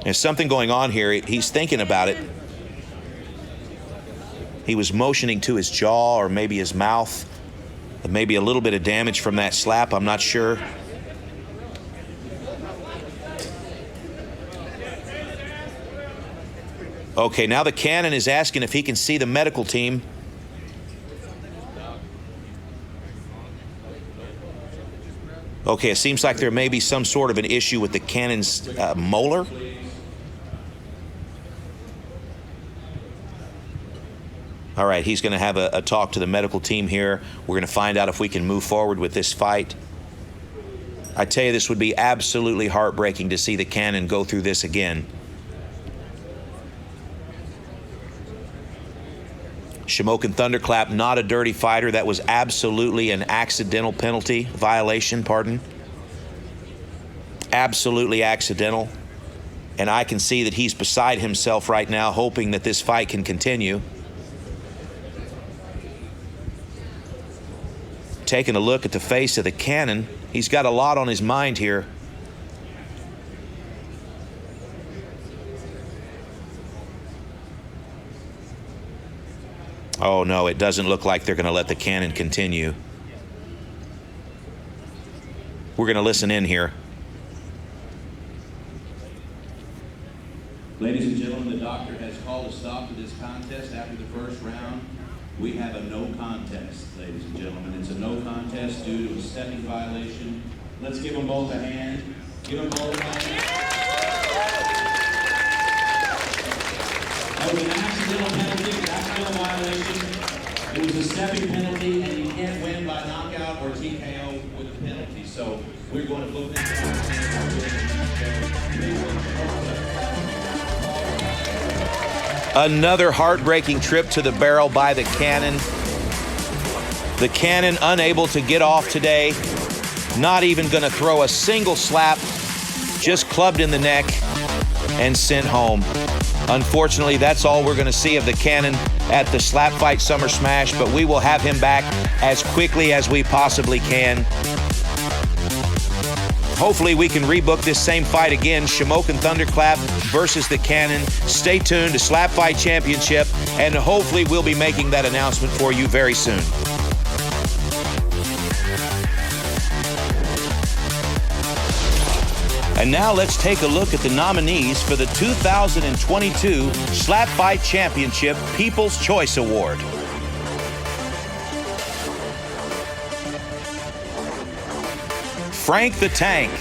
Speaker 5: There's something going on here. He's thinking about it. He was motioning to his jaw or maybe his mouth. Maybe a little bit of damage from that slap, I'm not sure. Okay, now the Cannon is asking if he can see the medical team. Okay, it seems like there may be some sort of an issue with the Cannon's molar. All right, he's going to have a talk to the medical team here. We're going to find out if we can move forward with this fight. I tell you, this would be absolutely heartbreaking to see the Cannon go through this again. Shamokin Thunderclap, not a dirty fighter. That was absolutely an accidental penalty, violation, pardon. Absolutely accidental. And I can see that he's beside himself right now, hoping that this fight can continue. Taking a look at the face of the Cannon, he's got a lot on his mind here. Oh no, it doesn't look like they're going to let the Cannon continue. We're going to listen in here.
Speaker 6: Ladies and gentlemen, the doctor has called a stop to this contest after the first round. We have a no contest, ladies and gentlemen. It's a no contest due to a stepping violation. Let's give them both a hand. Give them both a hand. That was an accidental penalty, an accidental violation. It was a stepping penalty, and you can't win by knockout or TKO with the penalty. So we're going to book this
Speaker 5: Another heartbreaking trip to the barrel by the Cannon. The Cannon unable to get off today. Not even going to throw a single slap. Just clubbed in the neck and sent home. Unfortunately, that's all we're going to see of the Cannon at the SlapFIGHT Summer Smash, but we will have him back as quickly as we possibly can. Hopefully we can rebook this same fight again, Shamokin Thunderclap versus the Cannon. Stay tuned to SlapFIGHT Championship, and hopefully we'll be making that announcement for you very soon. And now let's take a look at the nominees for the 2022 SlapFIGHT Championship People's Choice Award. Frank the Tank.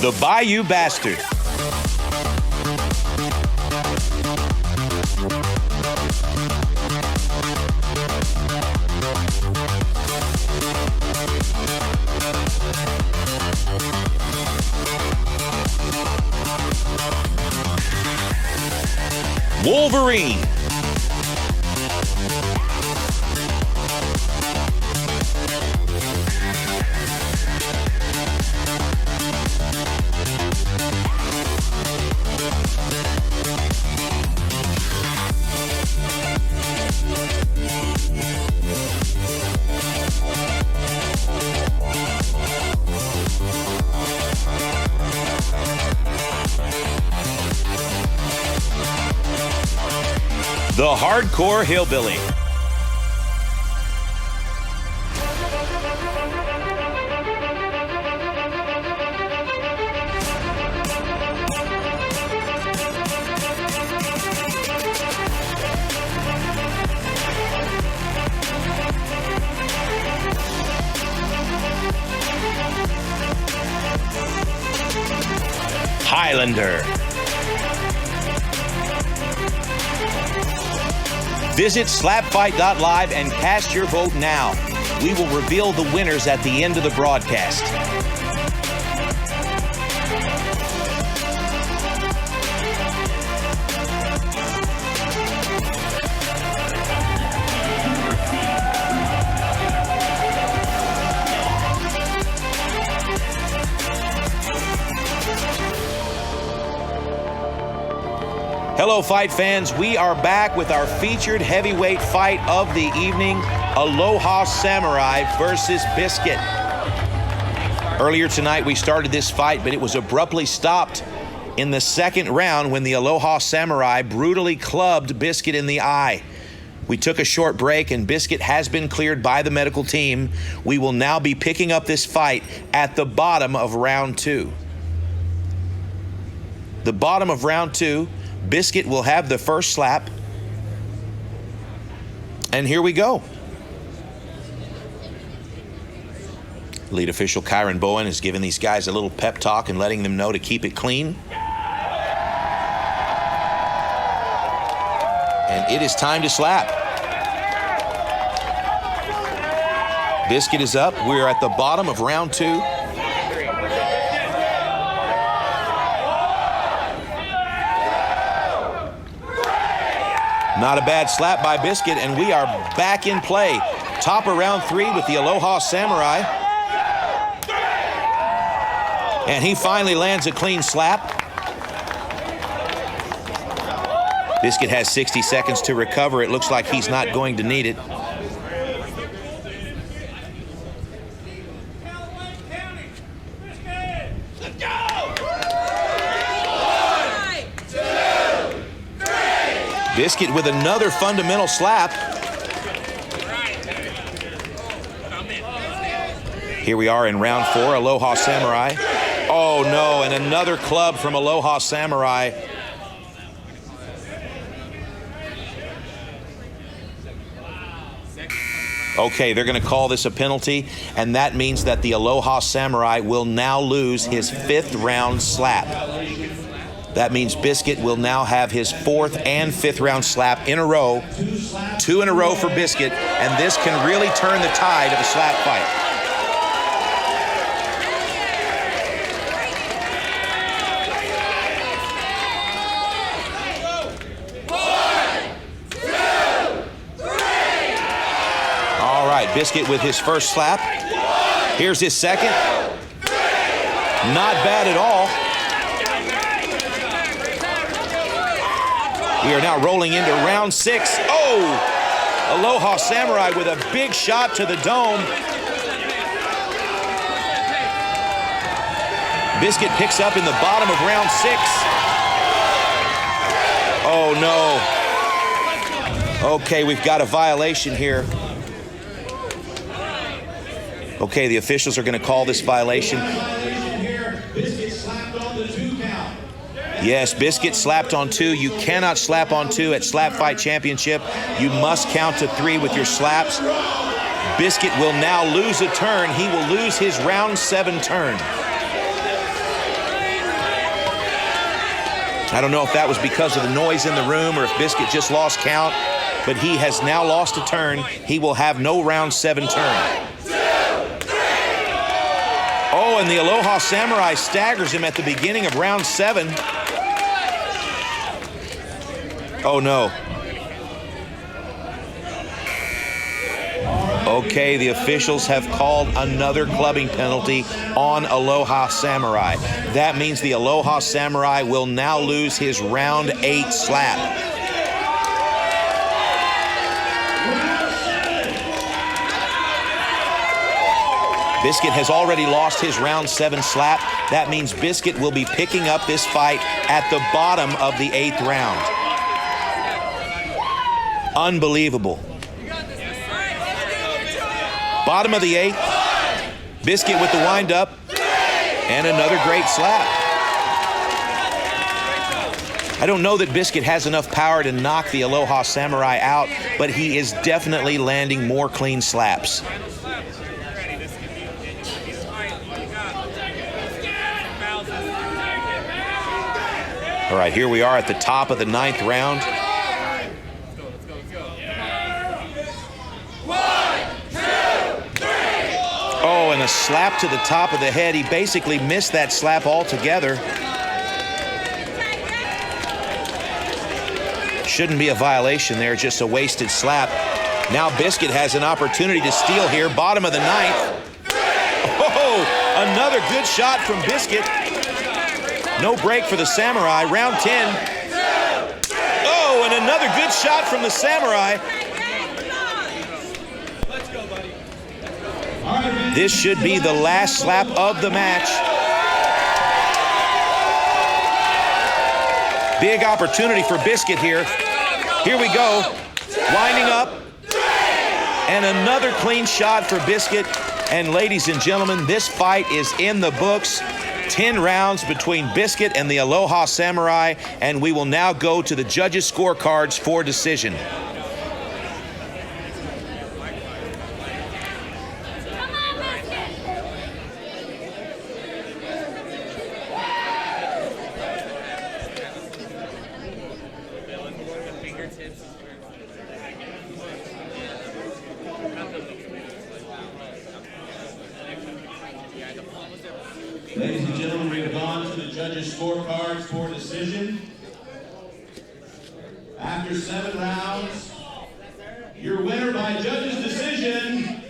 Speaker 5: The Bayou Bastard. Wolverine. The Hardcore Hillbilly. Highlander. Visit slapfight.live and cast your vote now. We will reveal the winners at the end of the broadcast. Hello, fight fans. We are back with our featured heavyweight fight of the evening, Aloha Samurai versus Biscuit. Earlier tonight, we started this fight, but it was abruptly stopped in the second round when the Aloha Samurai brutally clubbed Biscuit in the eye. We took a short break, and Biscuit has been cleared by the medical team. We will now be picking up this fight at the bottom of round 2. The bottom of round 2. Biscuit will have the first slap. And here we go. Lead official Kyron Bowen is giving these guys a little pep talk and letting them know to keep it clean. And it is time to slap. Biscuit is up. We're at the bottom of round 2. Not a bad slap by Biscuit, and we are back in play. Top of round 3 with the Aloha Samurai. And he finally lands a clean slap. Biscuit has 60 seconds to recover. It looks like he's not going to need it. Biscuit with another fundamental slap. Here we are in round 4, Aloha Samurai. Oh no, and another club from Aloha Samurai. Okay, they're going to call this a penalty, and that means that the Aloha Samurai will now lose his 5th round slap. That means Biscuit will now have his 4th and 5th round slap in a row. 2 in a row for Biscuit, and this can really turn the tide of a slap fight. All right, Biscuit with his first slap. Here's his second. Not bad at all. We are now rolling into round 6. Oh! Aloha Samurai with a big shot to the dome. Biscuit picks up in the bottom of round 6. Oh no. Okay, we've got a violation here. Okay, the officials are going to call this violation. Yes, Biscuit slapped on 2. You cannot slap on 2 at SlapFIGHT Championship. You must count to 3 with your slaps. Biscuit will now lose a turn. He will lose his round 7 turn. I don't know if that was because of the noise in the room or if Biscuit just lost count, but he has now lost a turn. He will have no round 7 turn. Oh, and the Aloha Samurai staggers him at the beginning of round 7. Oh no. Okay, the officials have called another clubbing penalty on Aloha Samurai. That means the Aloha Samurai will now lose his round 8 slap. Biscuit has already lost his round 7 slap. That means Biscuit will be picking up this fight at the bottom of the 8th round. Unbelievable. Bottom of the 8th. Biscuit with the wind-up. And another great slap. I don't know that Biscuit has enough power to knock the Aloha Samurai out, but he is definitely landing more clean slaps. All right, here we are at the top of the 9th round.
Speaker 2: Let's go. 1, 2,
Speaker 5: a slap to the top of the head. He basically missed that slap altogether. Shouldn't be a violation there, just a wasted slap. Now Biscuit has an opportunity to steal here. Bottom of the ninth. Oh, another good shot from Biscuit. No break for the Samurai. Round 10. Oh, and another good shot from the Samurai. This should be the last slap of the match. Big opportunity for Biscuit here. Here we go. Winding up. And another clean shot for Biscuit. And ladies and gentlemen, this fight is in the books. 10 rounds between Biscuit and the Aloha Samurai. And we will now go to the judges' scorecards for decision.
Speaker 6: Ladies and gentlemen, we have gone to the judges' scorecards for decision. After 7 rounds, your winner by judges' decision,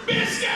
Speaker 6: Biscuit!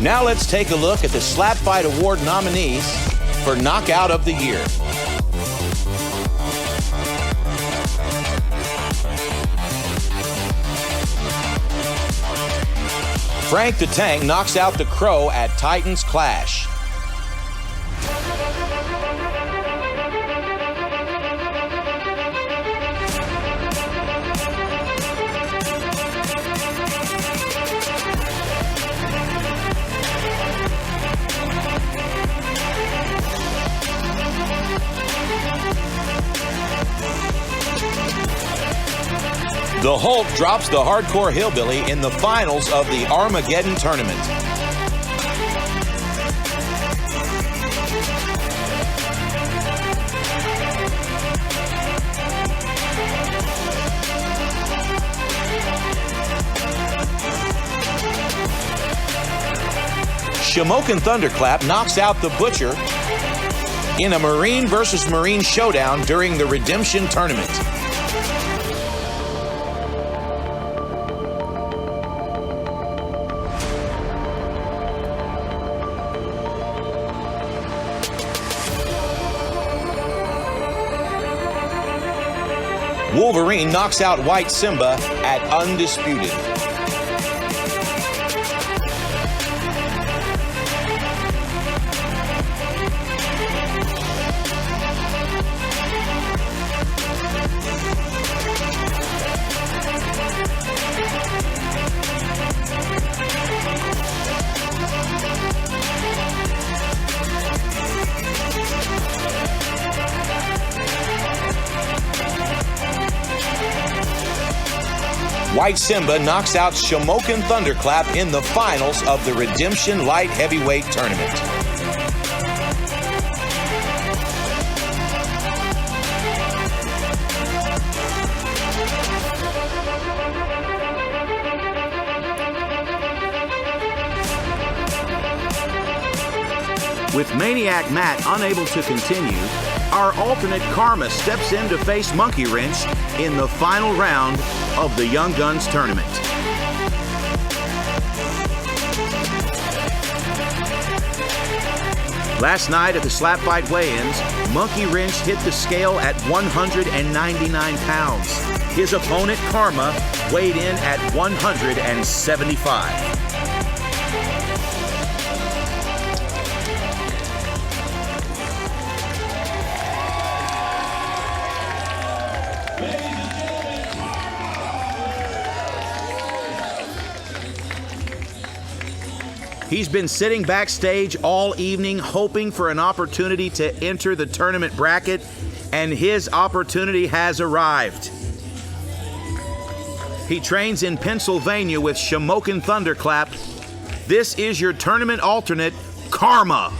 Speaker 5: Now let's take a look at the SlapFIGHT Award nominees for Knockout of the Year. Frank the Tank knocks out the Crow at Titans Clash. The Hulk drops the Hardcore Hillbilly in the finals of the Armageddon tournament. Shamokin Thunderclap knocks out the Butcher in a Marine versus Marine showdown during the Redemption tournament. Wolverine knocks out White Simba at Undisputed.
Speaker 1: White Simba knocks out Shamokin Thunderclap in the finals of the Redemption Light Heavyweight Tournament.
Speaker 5: With Maniac Matt unable to continue, our alternate Karma steps in to face Monkey Wrench in the final round of the Young Guns tournament. Last night at the Slap Fight weigh-ins, Monkey Wrench hit the scale at 199 pounds. His opponent, Karma, weighed in at 175. He's been sitting backstage all evening hoping for an opportunity to enter the tournament bracket, and his opportunity has arrived. He trains in Pennsylvania with Shamokin Thunderclap. This is your tournament alternate, Karma.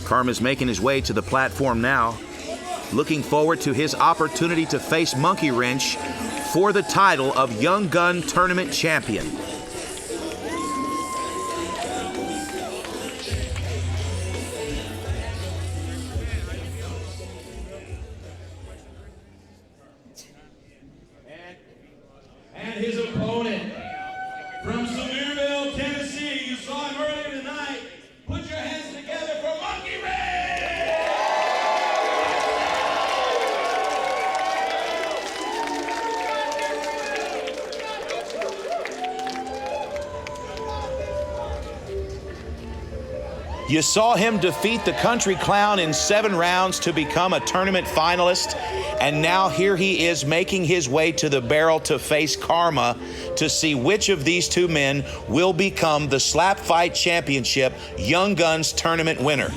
Speaker 5: Karma's making his way to the platform now, looking forward to his opportunity to face Monkey Wrench for the title of Young Gun Tournament Champion.
Speaker 2: And his opponent from Sevierville, Tennessee. You saw him earlier tonight. Put your hands together for Monkey Wrench!
Speaker 1: You saw him defeat the Country Clown in 7 rounds to become a tournament finalist, and now here he is making his way to the barrel to face Karma to see which of these two men will become the Slap Fight Championship Young Guns tournament winner.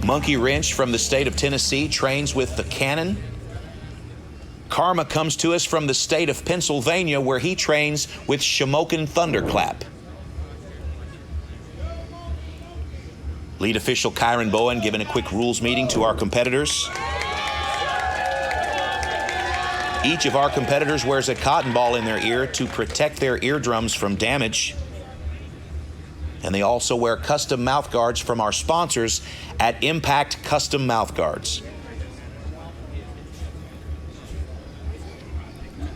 Speaker 1: Monkey Wrench from the state of Tennessee trains with the Cannon. Karma comes to us from the state of Pennsylvania, where he trains with Shamokin Thunderclap. Lead official Kyron Bowen giving a quick rules meeting to our competitors. Each of our competitors wears a cotton ball in their ear to protect their eardrums from damage. And they also wear custom mouth guards from our sponsors at Impact Custom Mouth Guards.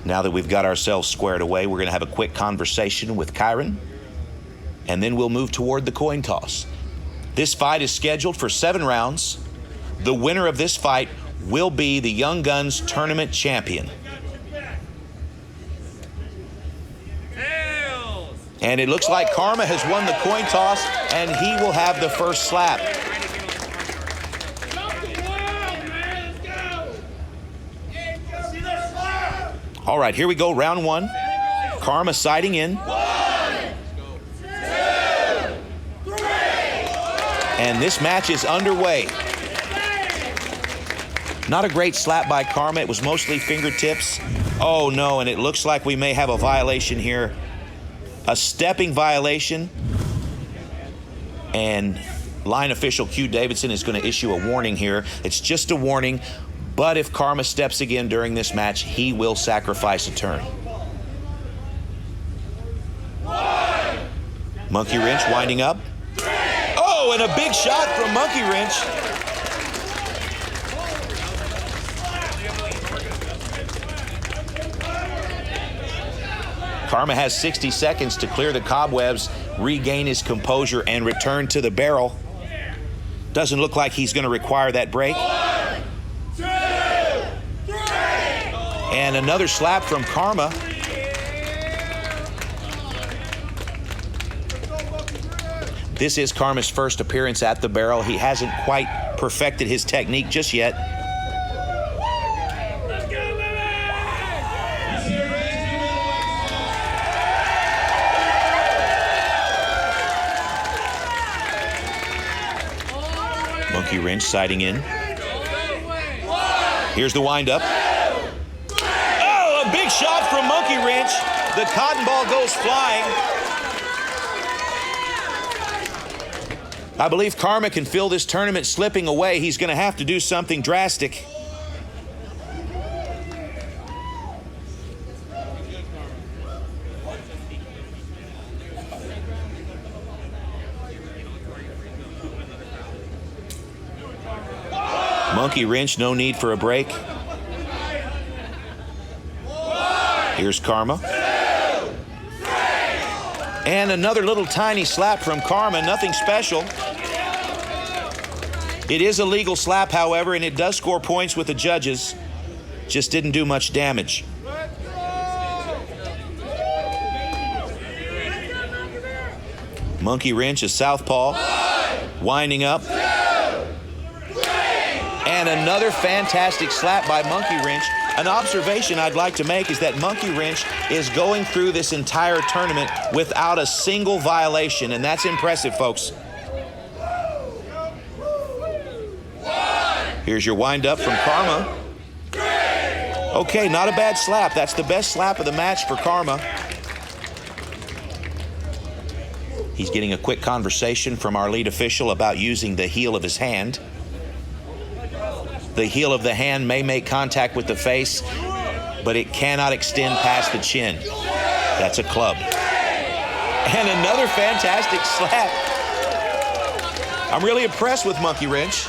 Speaker 1: Now that we've got ourselves squared away, we're going to have a quick conversation with Kyron, and then we'll move toward the coin toss. This fight is scheduled for 7 rounds. The winner of this fight will be the Young Guns tournament champion. And it looks like Karma has won the coin toss, and he will have the first slap. All right, here we go, round 1. Karma siding in. 1, 2, 3. And this match is underway. Not a great slap by Karma. It was mostly fingertips. Oh no, and it looks like we may have a violation here. A stepping violation. And line official Q Davidson is going to issue a warning here. It's just a warning. But if Karma steps again during this match, he will sacrifice a turn.
Speaker 2: 1,
Speaker 1: Monkey Wrench winding up.
Speaker 2: 3.
Speaker 1: Oh, and a big shot from Monkey Wrench. Karma has 60 seconds to clear the cobwebs, regain his composure, and return to the barrel. Doesn't look like he's going to require that break.
Speaker 2: 1, 2, 3.
Speaker 1: And another slap from Karma. This is Karma's first appearance at the barrel. He hasn't quite perfected his technique just yet.
Speaker 2: Let's go, baby!
Speaker 5: Monkey wrench sighting in. Here's the windup. Oh, a big shot from Monkey wrench. The cotton ball goes flying. I believe Karma can feel this tournament slipping away. He's going to have to do something drastic. Monkey wrench, no need for a break. Here's Karma. And another little tiny slap from Karma, nothing special. It is a legal slap, however, and it does score points with the judges. Just didn't do much damage. Monkey wrench, a southpaw, winding up. And another fantastic slap by Monkey wrench. An observation I'd like to make is that Monkey wrench is going through this entire tournament without a single violation, and that's impressive, folks. Here's your windup from Karma. Okay, not a bad slap. That's the best slap of the match for Karma. He's getting a quick conversation from our lead official about using the heel of his hand. The heel of the hand may make contact with the face, but it cannot extend past the chin. That's a club. And another fantastic slap. I'm really impressed with Monkey wrench.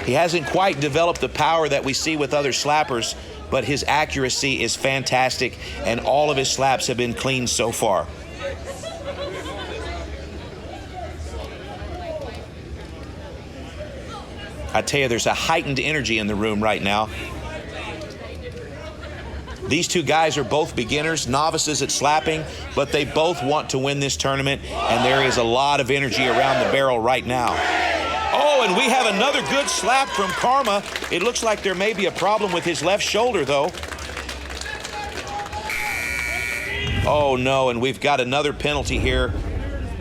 Speaker 5: He hasn't quite developed the power that we see with other slappers, but his accuracy is fantastic, and all of his slaps have been clean so far. I tell you, there's a heightened energy in the room right now. These two guys are both beginners, novices at slapping, but they both want to win this tournament, and there is a lot of energy around the barrel right now. Oh, and we have another good slap from Karma. It looks like there may be a problem with his left shoulder, though. Oh, no, and we've got another penalty here.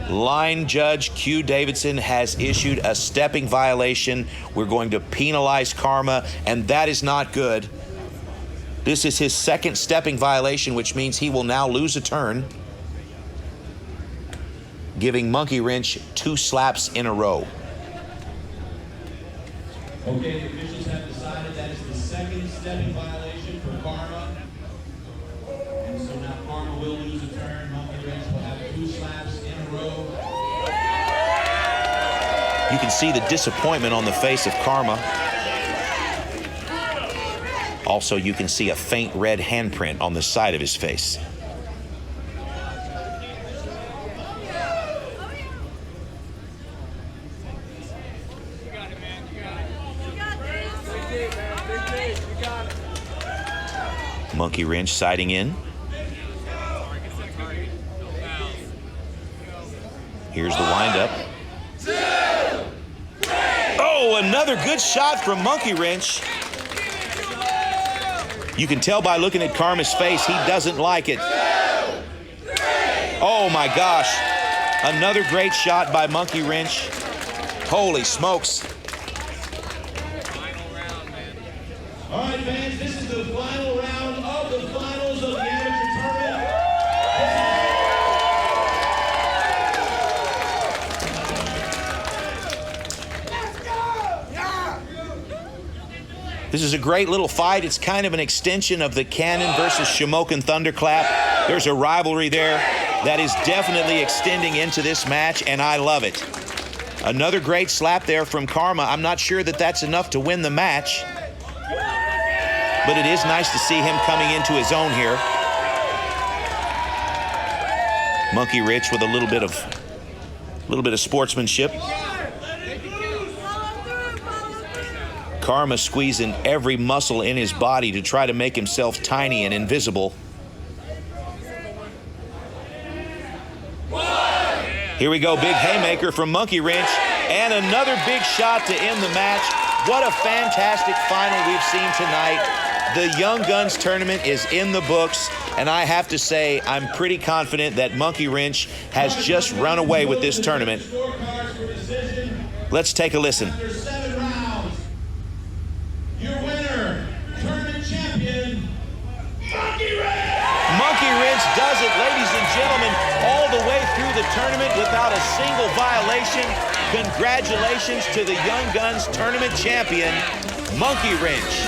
Speaker 5: Line judge Q Davidson has issued a stepping violation. We're going to penalize Karma, and that is not good. This is his second stepping violation, which means he will now lose a turn, giving Monkey wrench 2 slaps in a row.
Speaker 6: Okay, the officials have decided that is the second stepping violation for Karma. And so now Karma will lose a turn. Monkey wrench will have 2 slaps in a row.
Speaker 5: You can see the disappointment on the face of Karma. Also, you can see a faint red handprint on the side of his face. Monkey wrench siding in. Here's the windup. Oh, another good shot from Monkey wrench. You can tell by looking at Karma's face, he doesn't like it. Oh my gosh. Another great shot by Monkey wrench. Holy smokes.
Speaker 2: All right, fans, this is the final round of the finals of the amateur tournament.
Speaker 5: This is a great little fight. It's kind of an extension of the Cannon versus Shamokin Thunderclap. There's a rivalry there that is definitely extending into this match, and I love it. Another great slap there from Karma. I'm not sure that that's enough to win the match, but it is nice to see him coming into his own here. Monkey wrench with a little bit of sportsmanship. Karma squeezing every muscle in his body to try to make himself tiny and invisible. Here we go, big haymaker from Monkey wrench, and another big shot to end the match. What a fantastic final we've seen tonight. The Young Guns tournament is in the books, and I have to say I'm pretty confident that Monkey Wrench has just run away with this tournament. Let's take a listen.
Speaker 2: After 7 rounds, your winner, tournament champion, Monkey Wrench!
Speaker 5: Monkey Wrench does it, ladies and gentlemen, all the way through the tournament without a single violation. Congratulations to the Young Guns tournament champion, Monkey Wrench.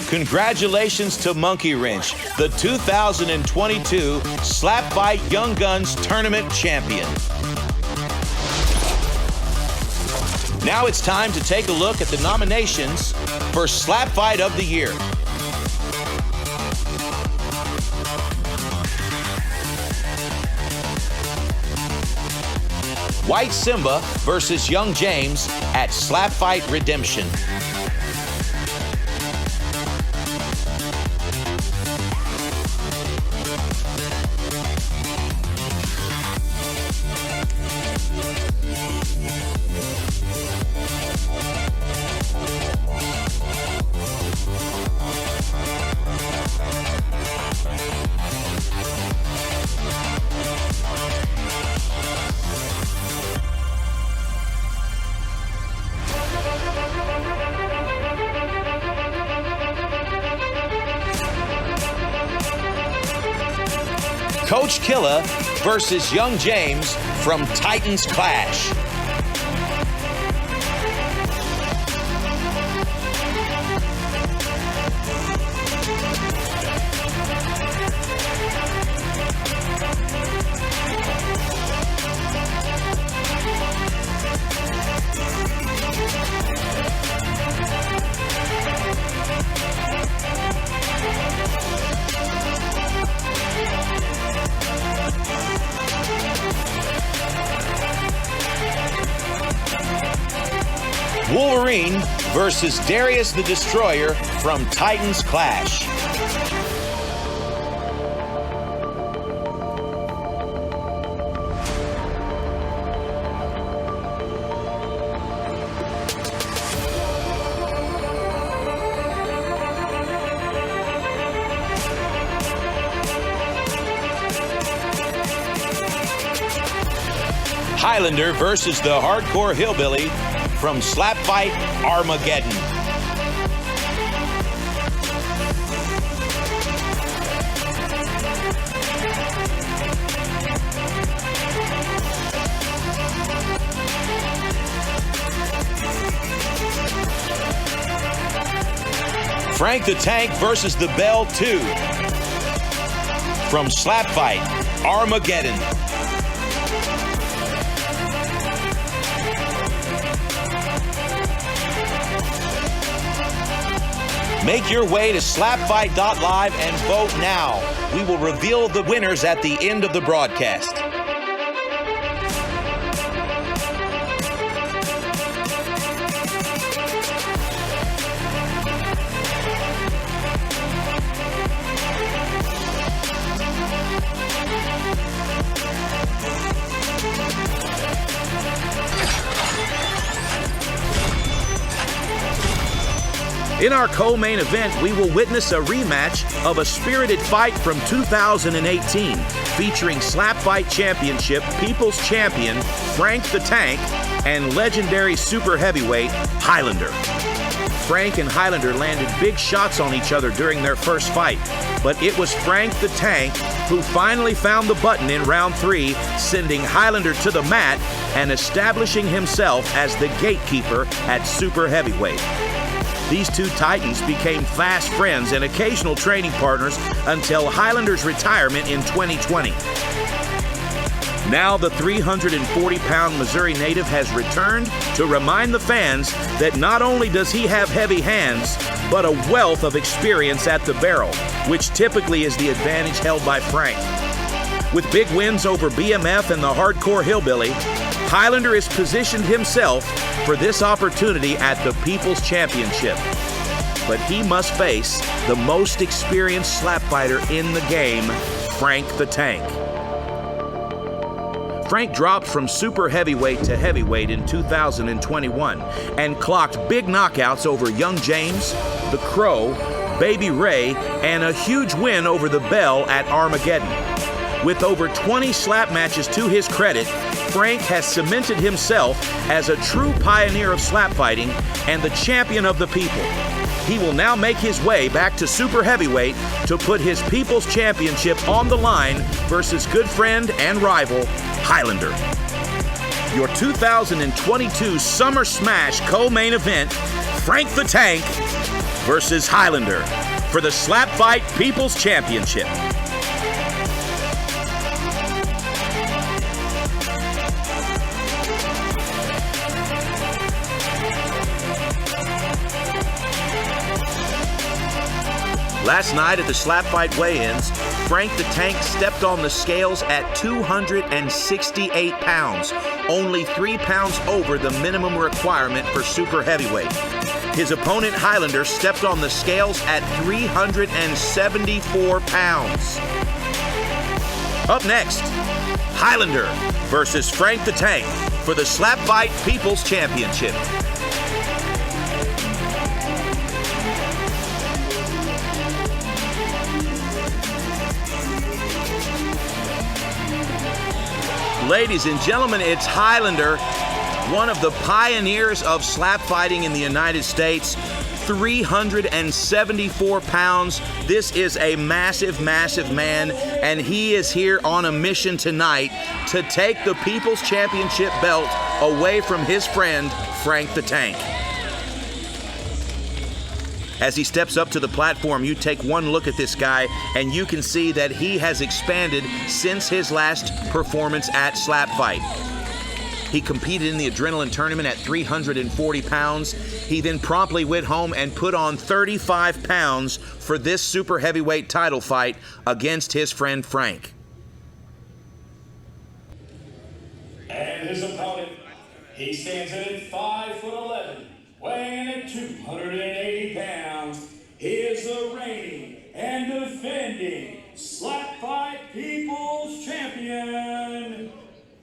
Speaker 5: Congratulations to Monkey Wrench, the 2022 SlapFIGHT Young Guns Tournament Champion. Now it's time to take a look at the nominations for SlapFIGHT of the Year. White Simba versus Young James at SlapFIGHT Redemption. Coach Killa versus Young James from Titans Clash. Wolverine versus Darius the Destroyer from Titans Clash. Highlander versus the Hardcore Hillbilly from SlapFIGHT Armageddon. Frank the Tank versus the Bell 2 from SlapFIGHT Armageddon. Make your way to slapfight.live and vote now. We will reveal the winners at the end of the broadcast. In our co-main event, we will witness a rematch of a spirited fight from 2018 featuring SlapFIGHT Championship People's Champion Frank the Tank and legendary super heavyweight Highlander. Frank and Highlander landed big shots on each other during their first fight, but it was Frank the Tank who finally found the button in round 3, sending Highlander to the mat and establishing himself as the gatekeeper at super heavyweight. These two titans became fast friends and occasional training partners until Highlander's retirement in 2020. Now the 340-pound Missouri native has returned to remind the fans that not only does he have heavy hands, but a wealth of experience at the barrel, which typically is the advantage held by Frank. With big wins over BMF and the Hardcore Hillbilly, Highlander has positioned himself for this opportunity at the People's Championship. But he must face the most experienced slap fighter in the game, Frank the Tank. Frank dropped from super heavyweight to heavyweight in 2021 and clocked big knockouts over Young James, The Crow, Baby Ray, and a huge win over the Bell at Armageddon. With over 20 slap matches to his credit, Frank has cemented himself as a true pioneer of slap fighting and the champion of the people. He will now make his way back to super heavyweight to put his People's Championship on the line versus good friend and rival, Highlander. Your 2022 Summer Smash co-main event, Frank the Tank versus Highlander for the SlapFIGHT People's Championship. Last night at the SlapFIGHT weigh-ins, Frank the Tank stepped on the scales at 268 pounds, only 3 pounds over the minimum requirement for super heavyweight. His opponent Highlander stepped on the scales at 374 pounds. Up next, Highlander versus Frank the Tank for the SlapFIGHT People's Championship. Ladies and gentlemen, it's Highlander, one of the pioneers of slap fighting in the United States. 374 pounds. This is a massive, massive man, and he is here on a mission tonight to take the People's Championship belt away from his friend, Frank the Tank. As he steps up to the platform, you take one look at this guy, and you can see that he has expanded since his last performance at SlapFIGHT. He competed in the Adrenaline Tournament at 340 pounds. He then promptly went home and put on 35 pounds for this super heavyweight title fight against his friend Frank.
Speaker 4: And his opponent, he stands at 5'11", weighing in at 280 pounds. He is the reigning and defending SlapFIGHT People's Champion,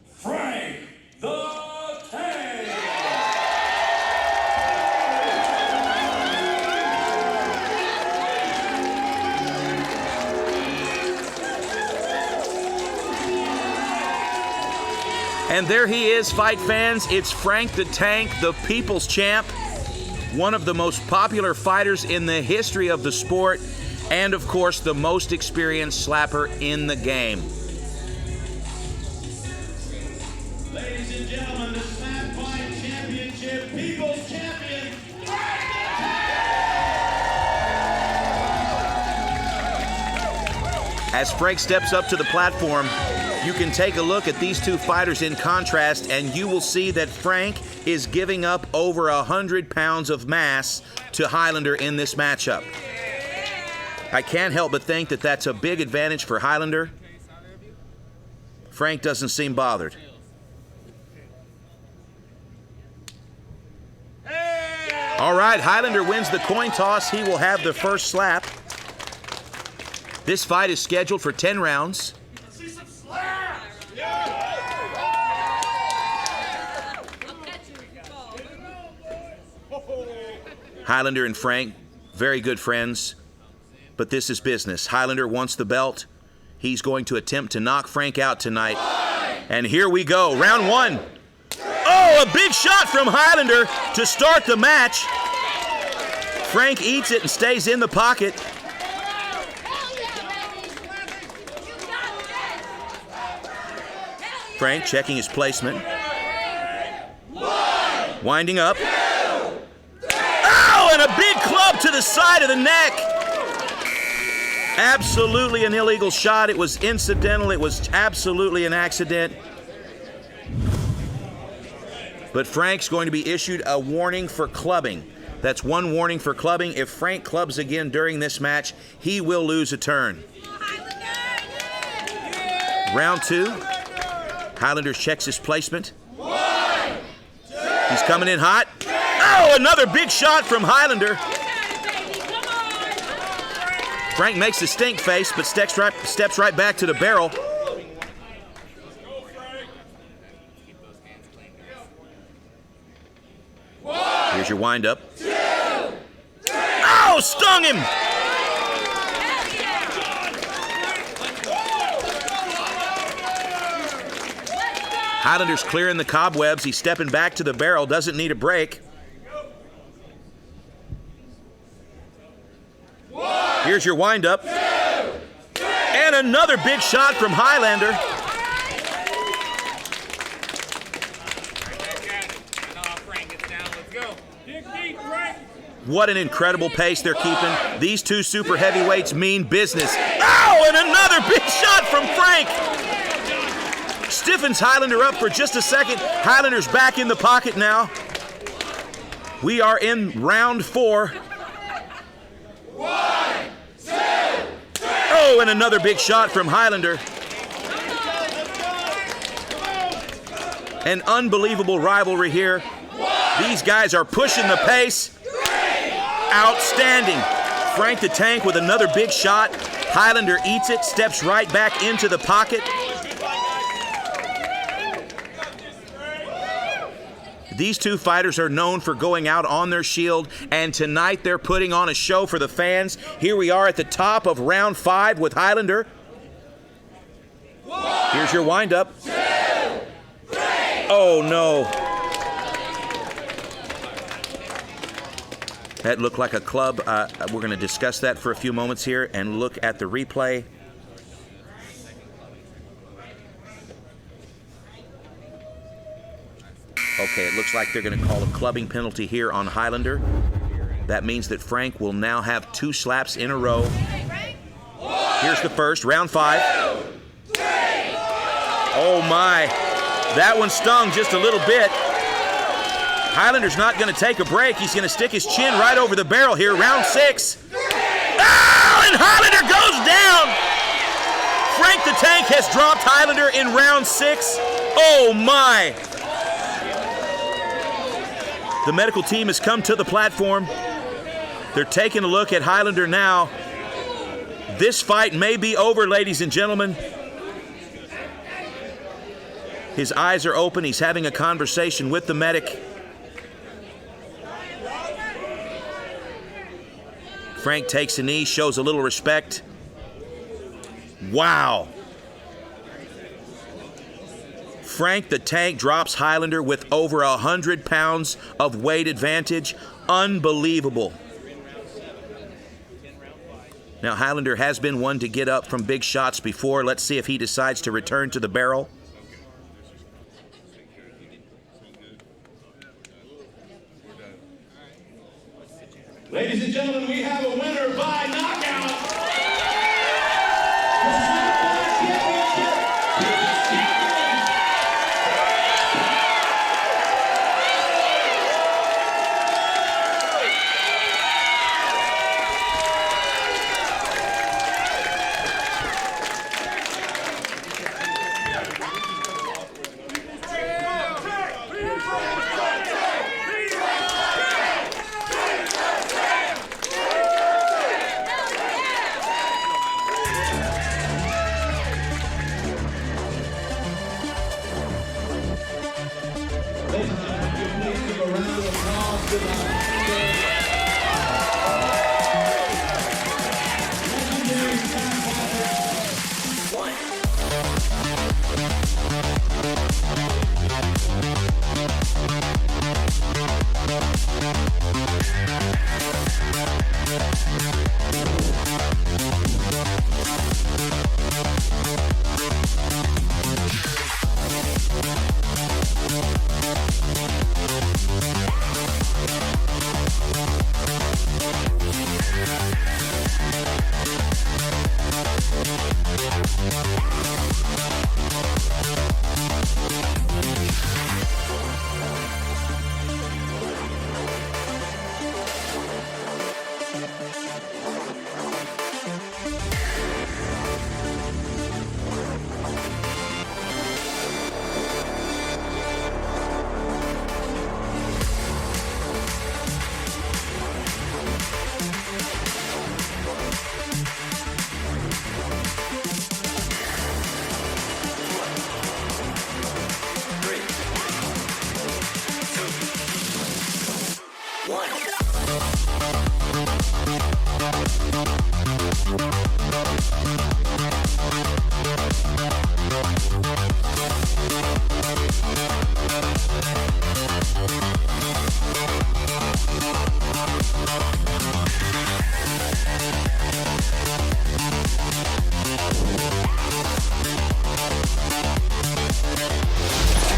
Speaker 4: Frank the Tank.
Speaker 5: And there he is, fight fans. It's Frank the Tank, the People's Champ, one of the most popular fighters in the history of the sport, and of course, the most experienced slapper in the game.
Speaker 2: Ladies and gentlemen, the SlapFIGHT Championship People's Champion, Frank the Tank!
Speaker 5: As Frank steps up to the platform, you can take a look at these two fighters in contrast, and you will see that Frank is giving up over 100 pounds of mass to Highlander in this matchup. I can't help but think that that's a big advantage for Highlander. Frank doesn't seem bothered. All right, Highlander wins the coin toss. He will have the first slap. This fight is scheduled for 10 rounds. Highlander and Frank Very good friends, but this is business. Highlander wants the belt. He's going to attempt to knock Frank out tonight. And here we go, round one. Oh, a big shot from Highlander to start the match. Frank eats it and stays in the pocket. Frank checking his placement. Winding up. Oh, and a big club to the side of the neck. Absolutely an illegal shot. It was incidental. It was absolutely an accident. But Frank's going to be issued a warning for clubbing. That's one warning for clubbing. If Frank clubs again during this match, he will lose a turn. Round two. Highlander checks his placement. He's coming in hot. Oh, another big shot from Highlander. Frank makes a stink face, but steps right back to the barrel. Here's your windup. Oh, stung him! Highlander's clearing the cobwebs. He's stepping back to the barrel. Doesn't need a break. Here's your windup. And another big shot from Highlander. What an incredible pace they're keeping. These two super heavyweights mean business. Oh, and another big shot from Frank. Stiffens Highlander up for just a second. Highlander's back in the pocket now. We are in round four. Oh, and another big shot from Highlander. An unbelievable rivalry here. These guys are pushing the pace. Outstanding. Frank the Tank with another big shot. Highlander eats it, steps right back into the pocket. These two fighters are known for going out on their shield, and tonight they're putting on a show for the fans. Here we are at the top of round 5 with Highlander. Here's your windup. Oh, no. That looked like a club. We're going to discuss that for a few moments here and look at the replay. Okay, it looks like they're going to call a clubbing penalty here on Highlander. That means that Frank will now have 2 slaps in a row. Here's the first, round 5. Oh my, that one stung just a little bit. Highlander's not going to take a break. He's going to stick his chin right over the barrel here, round 6. Oh, and Highlander goes down! Frank the Tank has dropped Highlander in round 6. Oh my! The medical team has come to the platform. They're taking a look at Highlander now. This fight may be over, ladies and gentlemen. His eyes are open. He's having a conversation with the medic. Frank takes a knee, shows a little respect. Wow. Frank the Tank drops Highlander with over 100 pounds of weight advantage. Unbelievable. Now, Highlander has been one to get up from big shots before. Let's see if he decides to return to the barrel.
Speaker 2: Ladies and gentlemen, we have a winner by knockout.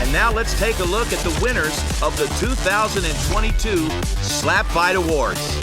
Speaker 5: And now let's take a look at the winners of the 2022 SlapFIGHT Awards.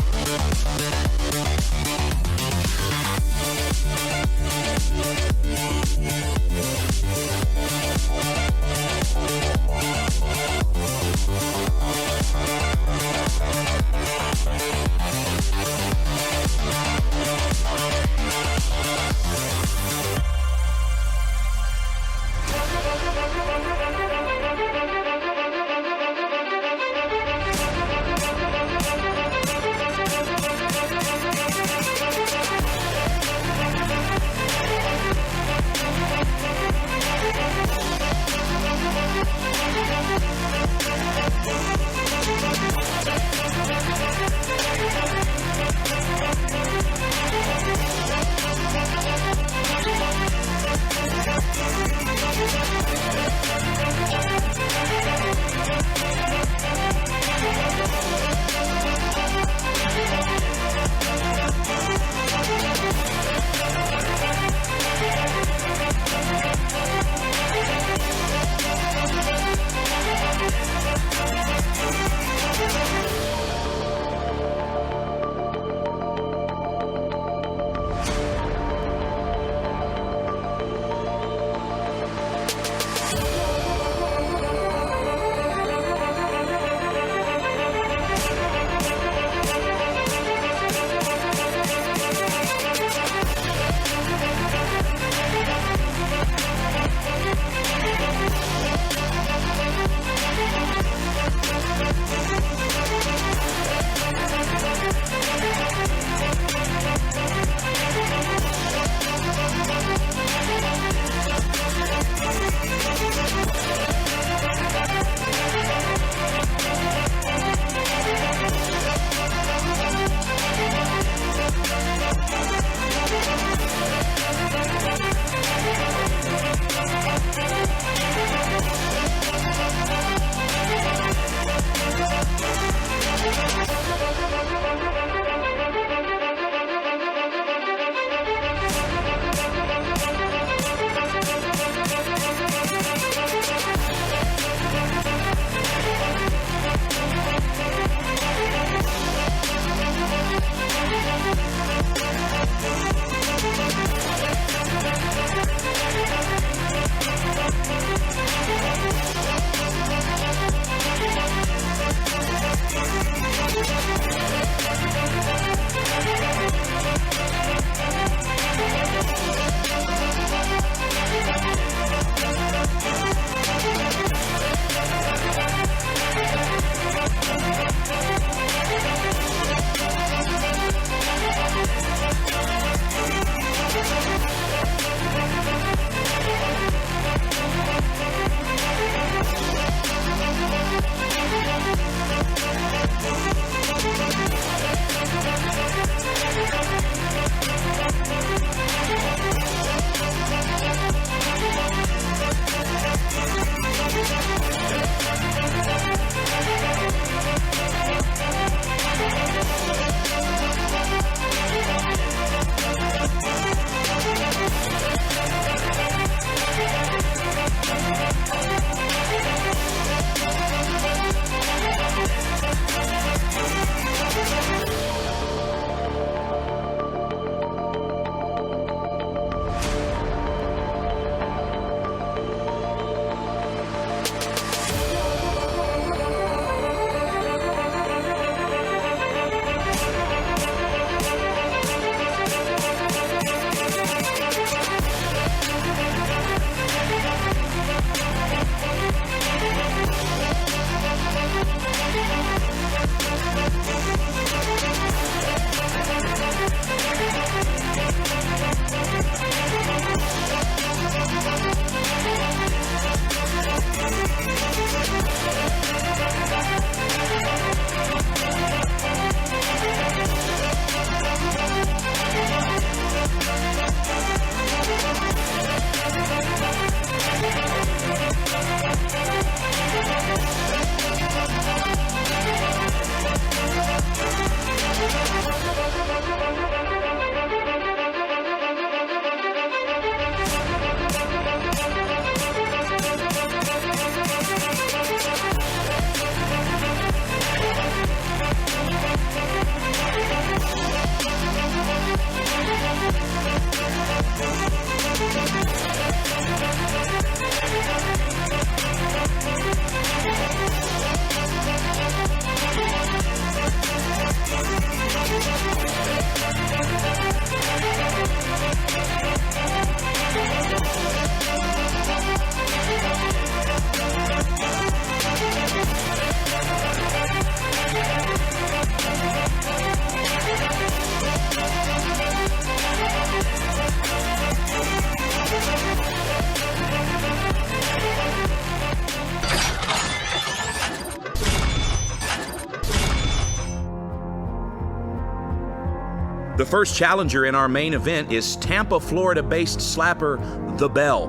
Speaker 5: The first challenger in our main event is Tampa, Florida-based slapper The Bell.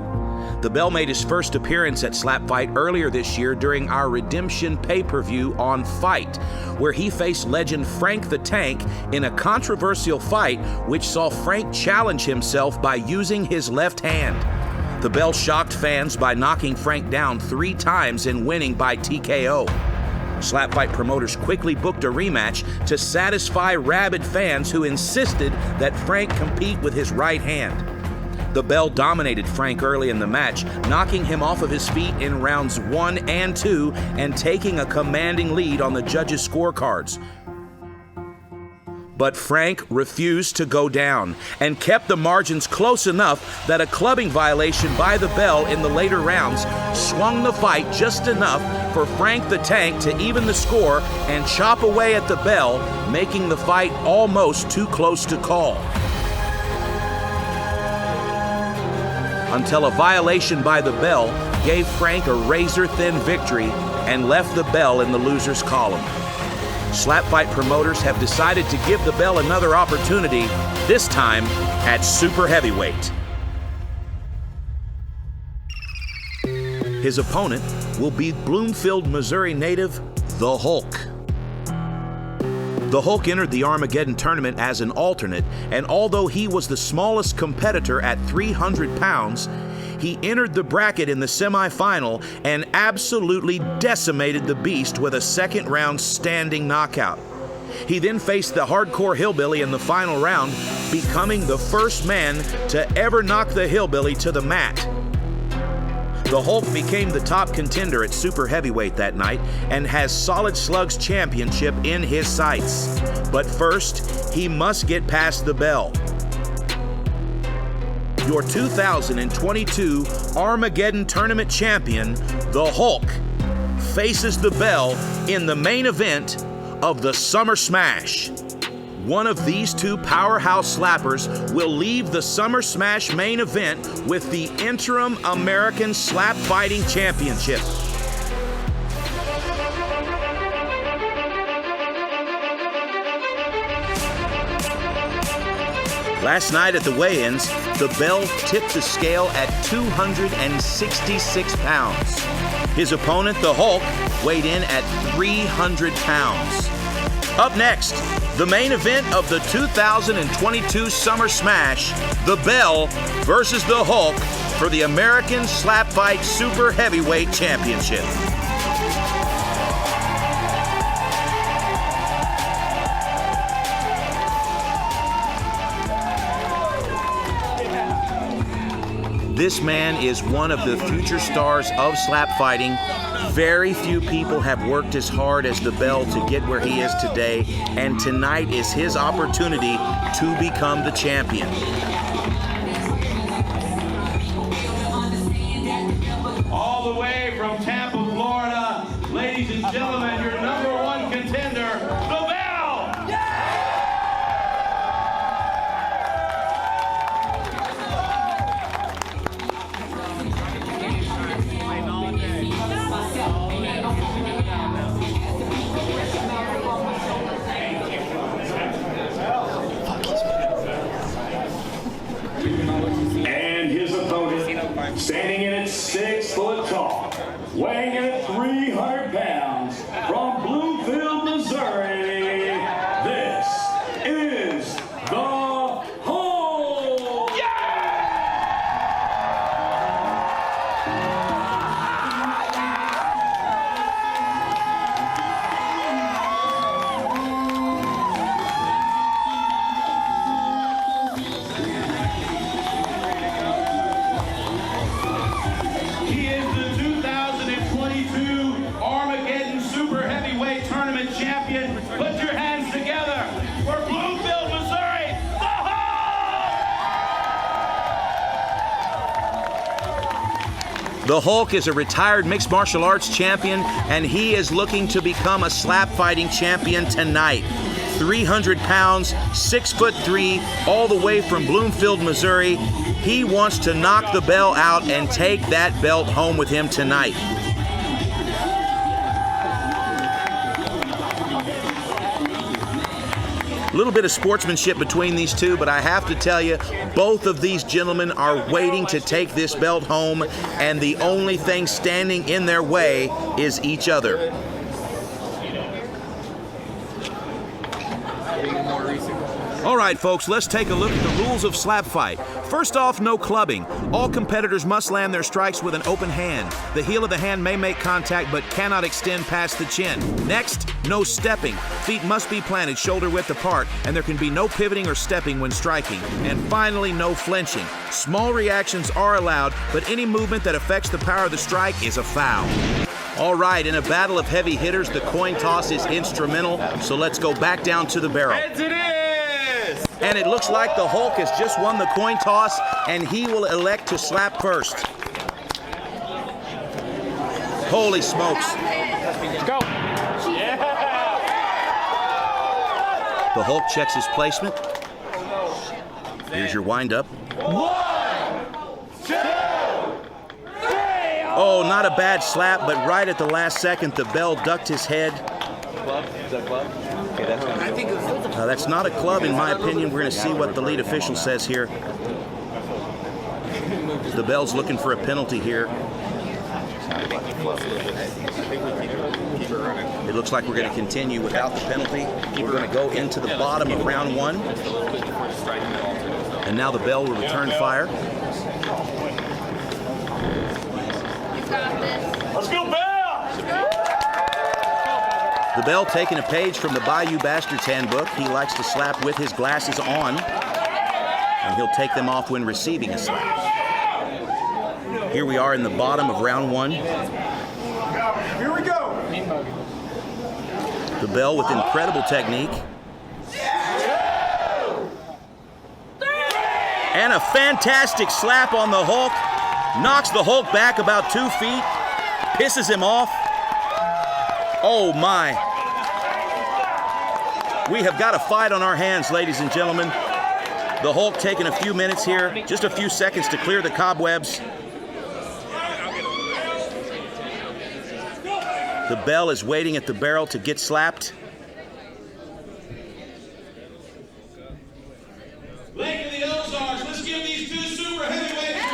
Speaker 5: The Bell made his first appearance at SlapFIGHT earlier this year during our Redemption pay-per-view on Fight, where he faced legend Frank the Tank in a controversial fight which saw Frank challenge himself by using his left hand. The Bell shocked fans by knocking Frank down 3 times and winning by TKO. SlapFIGHT promoters quickly booked a rematch to satisfy rabid fans who insisted that Frank compete with his right hand. The Bell dominated Frank early in the match, knocking him off of his feet in rounds 1 and 2 and taking a commanding lead on the judges' scorecards. But Frank refused to go down and kept the margins close enough that a clubbing violation by the Bell in the later rounds swung the fight just enough for Frank the Tank to even the score and chop away at the Bell, making the fight almost too close to call. Until a violation by the Bell gave Frank a razor-thin victory and left the Bell in the loser's column. SlapFIGHT promoters have decided to give the Bell another opportunity, this time at super heavyweight. His opponent will be Bloomfield, Missouri native, The Hulk. The Hulk entered the Armageddon tournament as an alternate, and although he was the smallest competitor at 300 pounds, he entered the bracket in the semifinal and absolutely decimated the beast with a second-round standing knockout. He then faced the Hardcore Hillbilly in the final round, becoming the first man to ever knock the Hillbilly to the mat. The Hulk became the top contender at super heavyweight that night and has Solid Slug's championship in his sights. But first, he must get past the Bell. Your 2022 Armageddon Tournament champion, The Hulk, faces the Bell in the main event of the Summer Smash. One of these two powerhouse slappers will leave the Summer Smash main event with the interim American Slap Fighting Championship. Last night at the weigh-ins, the Bell tipped the scale at 266 pounds. His opponent, the Hulk, weighed in at 300 pounds. Up next, the main event of the 2022 Summer Smash, the Bell versus the Hulk for the American SlapFIGHT Super Heavyweight Championship. This man is one of the future stars of slap fighting. Very few people have worked as hard as the Bell to get where he is today, and tonight is his opportunity to become the champion.
Speaker 2: All the way from Tampa, Florida, ladies and gentlemen, your #1 contender, The Bell!
Speaker 4: And his opponent, standing in at 6 foot tall, weighing in at 300 pounds, from Bloomfield, Missouri, this is the Hulk!
Speaker 2: He is the 2022 Armageddon Super Heavyweight Tournament champion. Put your hands together for Bloomfield, Missouri, The Hulk!
Speaker 5: The Hulk is a retired mixed martial arts champion, and he is looking to become a slap fighting champion tonight. 300 pounds, 6'3", all the way from Bloomfield, Missouri. He wants to knock the Bell out and take that belt home with him tonight. little bit of sportsmanship between these two, but I have to tell you, both of these gentlemen are waiting to take this belt home, and the only thing standing in their way is each other. All right, folks, let's take a look at the rules of slap fight. First off, no clubbing. All competitors must land their strikes with an open hand. The heel of the hand may make contact but cannot extend past the chin. Next, no stepping. Feet must be planted shoulder width apart, and there can be no pivoting or stepping when striking. And finally, no flinching. Small reactions are allowed, but any movement that affects the power of the strike is a foul. All right, in a battle of heavy hitters, the coin toss is instrumental, so let's go back down to the barrel.
Speaker 3: Heads it is!
Speaker 5: And it looks like the Hulk has just won the coin toss, and he will elect to slap first. Holy smokes.
Speaker 3: Let's go. Yeah!
Speaker 5: The Hulk checks his placement. Here's your windup.
Speaker 2: 1, 2, 3.
Speaker 5: Oh, not a bad slap, but right at the last second, the bell ducked his head.
Speaker 3: Club? Is that club? Okay, that's what I think.
Speaker 5: That's not a club, in my opinion. We're going to see what the lead official says here. The bell's looking for a penalty here. It looks like we're going to continue without the penalty. We're going to go into the bottom of round one. And now the bell will return fire.
Speaker 4: Let's go, Bell!
Speaker 5: The bell taking a page from the Bayou Bastard's handbook. He likes to slap with his glasses on, and he'll take them off when receiving a slap. Here we are in the bottom of round one.
Speaker 4: Here we go!
Speaker 5: The bell with incredible technique. And a fantastic slap on the Hulk. Knocks the Hulk back about 2 feet. Pisses him off. Oh my. We have got a fight on our hands, ladies and gentlemen. The Hulk taking a few minutes here, just a few seconds to clear the cobwebs. The bell is waiting at the barrel to get slapped.
Speaker 2: Lake of the Ozarks, let's give these two super heavyweights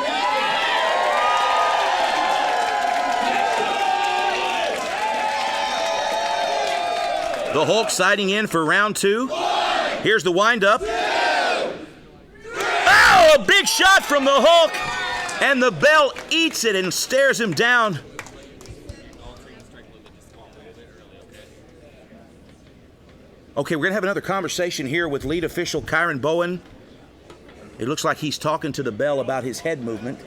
Speaker 2: a
Speaker 5: The Hulk sighting in for round two. Here's the windup. Oh, a big shot from the Hulk! And the bell eats it and stares him down. Okay, we're gonna have another conversation here with lead official Kyron Bowen. It looks like he's talking to the bell about his head movement.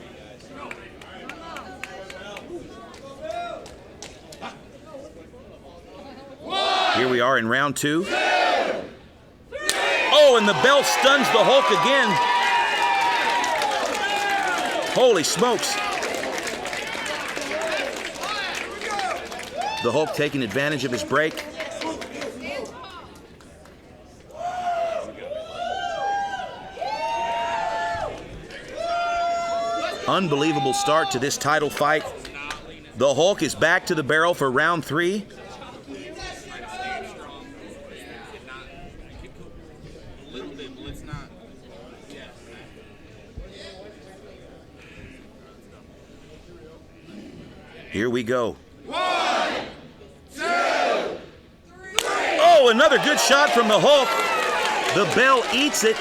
Speaker 5: Here we are in round two. Oh, and the bell stuns the Hulk again. Holy smokes. The Hulk taking advantage of his break. Unbelievable start to this title fight. The Hulk is back to the barrel for round three. Here we go.
Speaker 2: 1, 2, 3.
Speaker 5: Oh, another good shot from the Hulk. The bell eats it.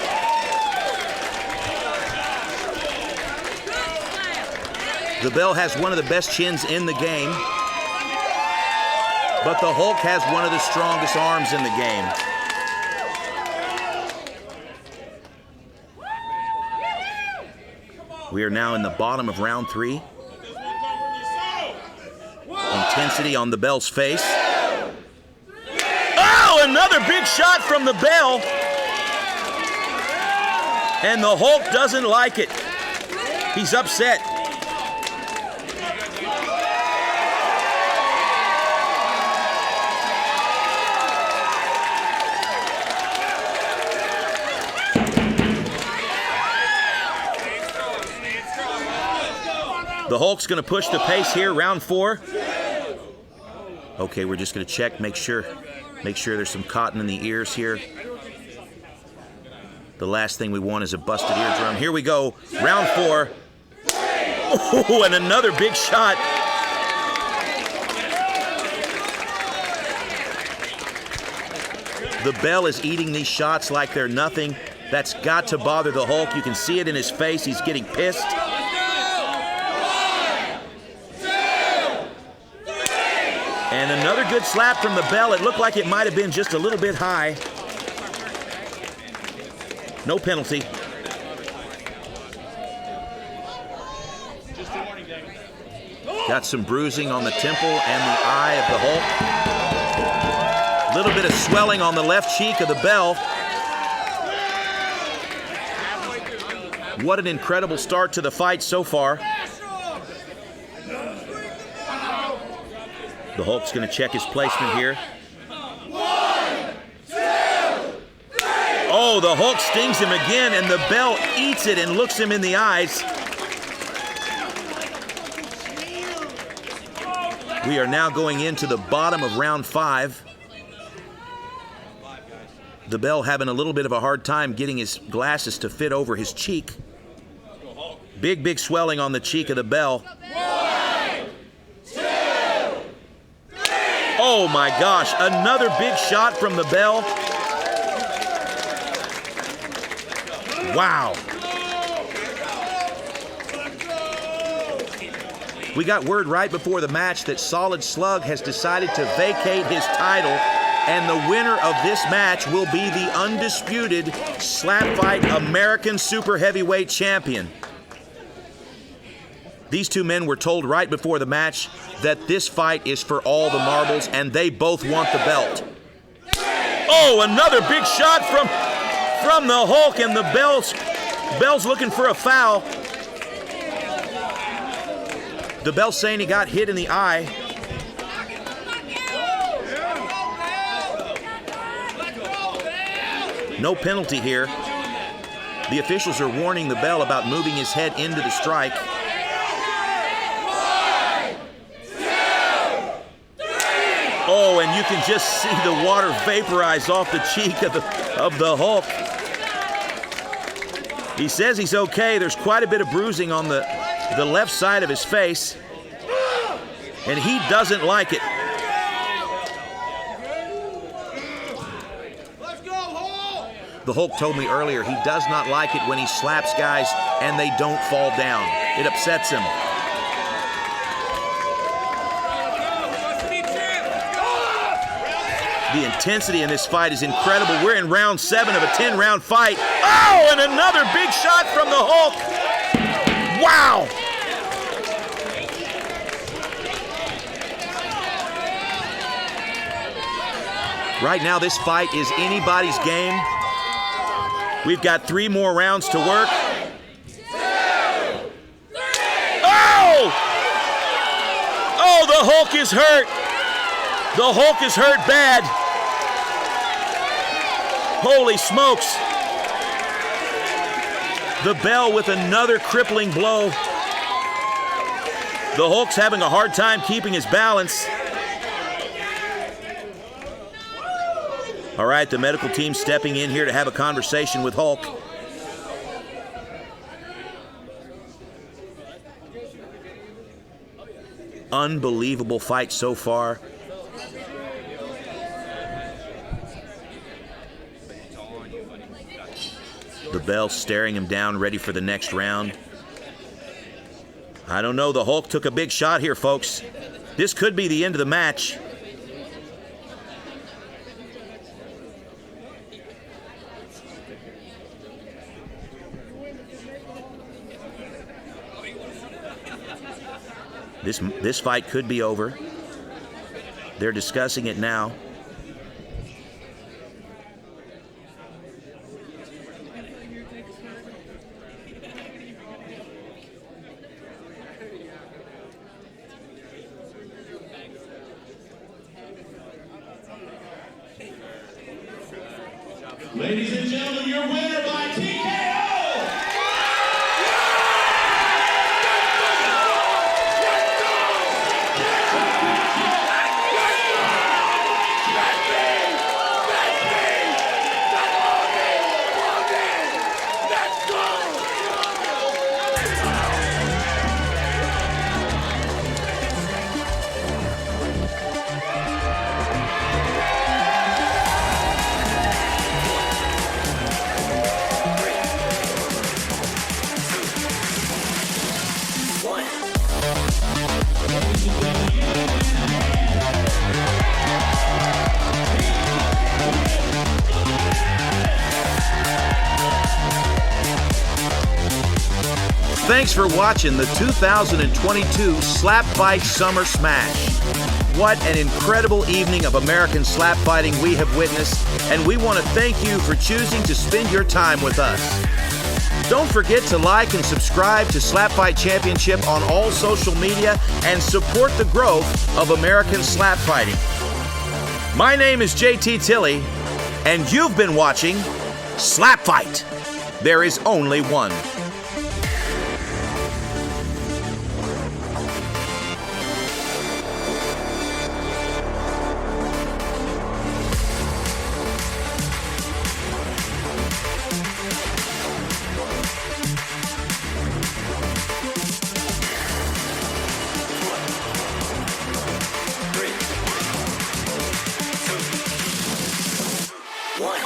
Speaker 5: The bell has one of the best chins in the game, but the Hulk has one of the strongest arms in the game. We are now in the bottom of round three. Intensity on the bell's face. Oh, another big shot from the bell. And the Hulk doesn't like it. He's upset. The Hulk's going to push the pace here, round four. Okay, we're just going to check, make sure there's some cotton in the ears here. The last thing we want is a busted eardrum. Here we go, round 4. Oh, and another big shot. The Bell is eating these shots like they're nothing. That's got to bother the Hulk. You can see it in his face. He's getting pissed. And another good slap from the Bell. It looked like it might have been just a little bit high. No penalty. Got some bruising on the temple and the eye of the Hulk. Little bit of swelling on the left cheek of the Bell. What an incredible start to the fight so far. The Hulk's going to check his placement here. Oh, the Hulk stings him again, and the Bell eats it and looks him in the eyes. We are now going into the bottom of round 5. The Bell having a little bit of a hard time getting his glasses to fit over his cheek. Big swelling on the cheek of the Bell. 1, 2, 3. Oh my gosh, another big shot from the Bell. Wow. We got word right before the match that Solid Slug has decided to vacate his title, and the winner of this match will be the undisputed SlapFIGHT American Super Heavyweight Champion. These two men were told right before the match that this fight is for all the marbles, and they both want the belt. Oh, another big shot from the Hulk, and the Bell's looking for a foul. The Bell saying he got hit in the eye. No penalty here. The officials are warning the Bell about moving his head into the strike. 1, 2, 3. Oh, and you can just see the water vaporize off the cheek of the Hulk. He says he's okay. There's quite a bit of bruising on the left side of his face, and he doesn't like it. The Hulk told me earlier he does not like it when he slaps guys and they don't fall down. It upsets him. The intensity in this fight is incredible. We're in round 7 of a 10-round fight. Oh, and another big shot from the Hulk. Wow! Right now, this fight is anybody's game. We've got 3 more rounds to work. 1, 2, 3. Oh! Oh, the Hulk is hurt. The Hulk is hurt bad. Holy smokes. The Bell with another crippling blow. The Hulk's having a hard time keeping his balance. All right, the medical team stepping in here to have a conversation with Hulk. Unbelievable fight so far. The Bell staring him down, ready for the next round. I don't know, the Hulk took a big shot here, folks. This could be the end of the match. This fight could be over. They're discussing it now.
Speaker 2: Ladies and gentlemen, your winner by TKO!
Speaker 5: Thanks for watching the 2022 SlapFIGHT Summer Smash. What an incredible evening of American slap fighting we have witnessed, and we want to thank you for choosing to spend your time with us. Don't forget to like and subscribe to SlapFIGHT Championship on all social media and support the growth of American slap fighting. My name is JT Tilley, and you've been watching SlapFIGHT. There is only one.
Speaker 7: One.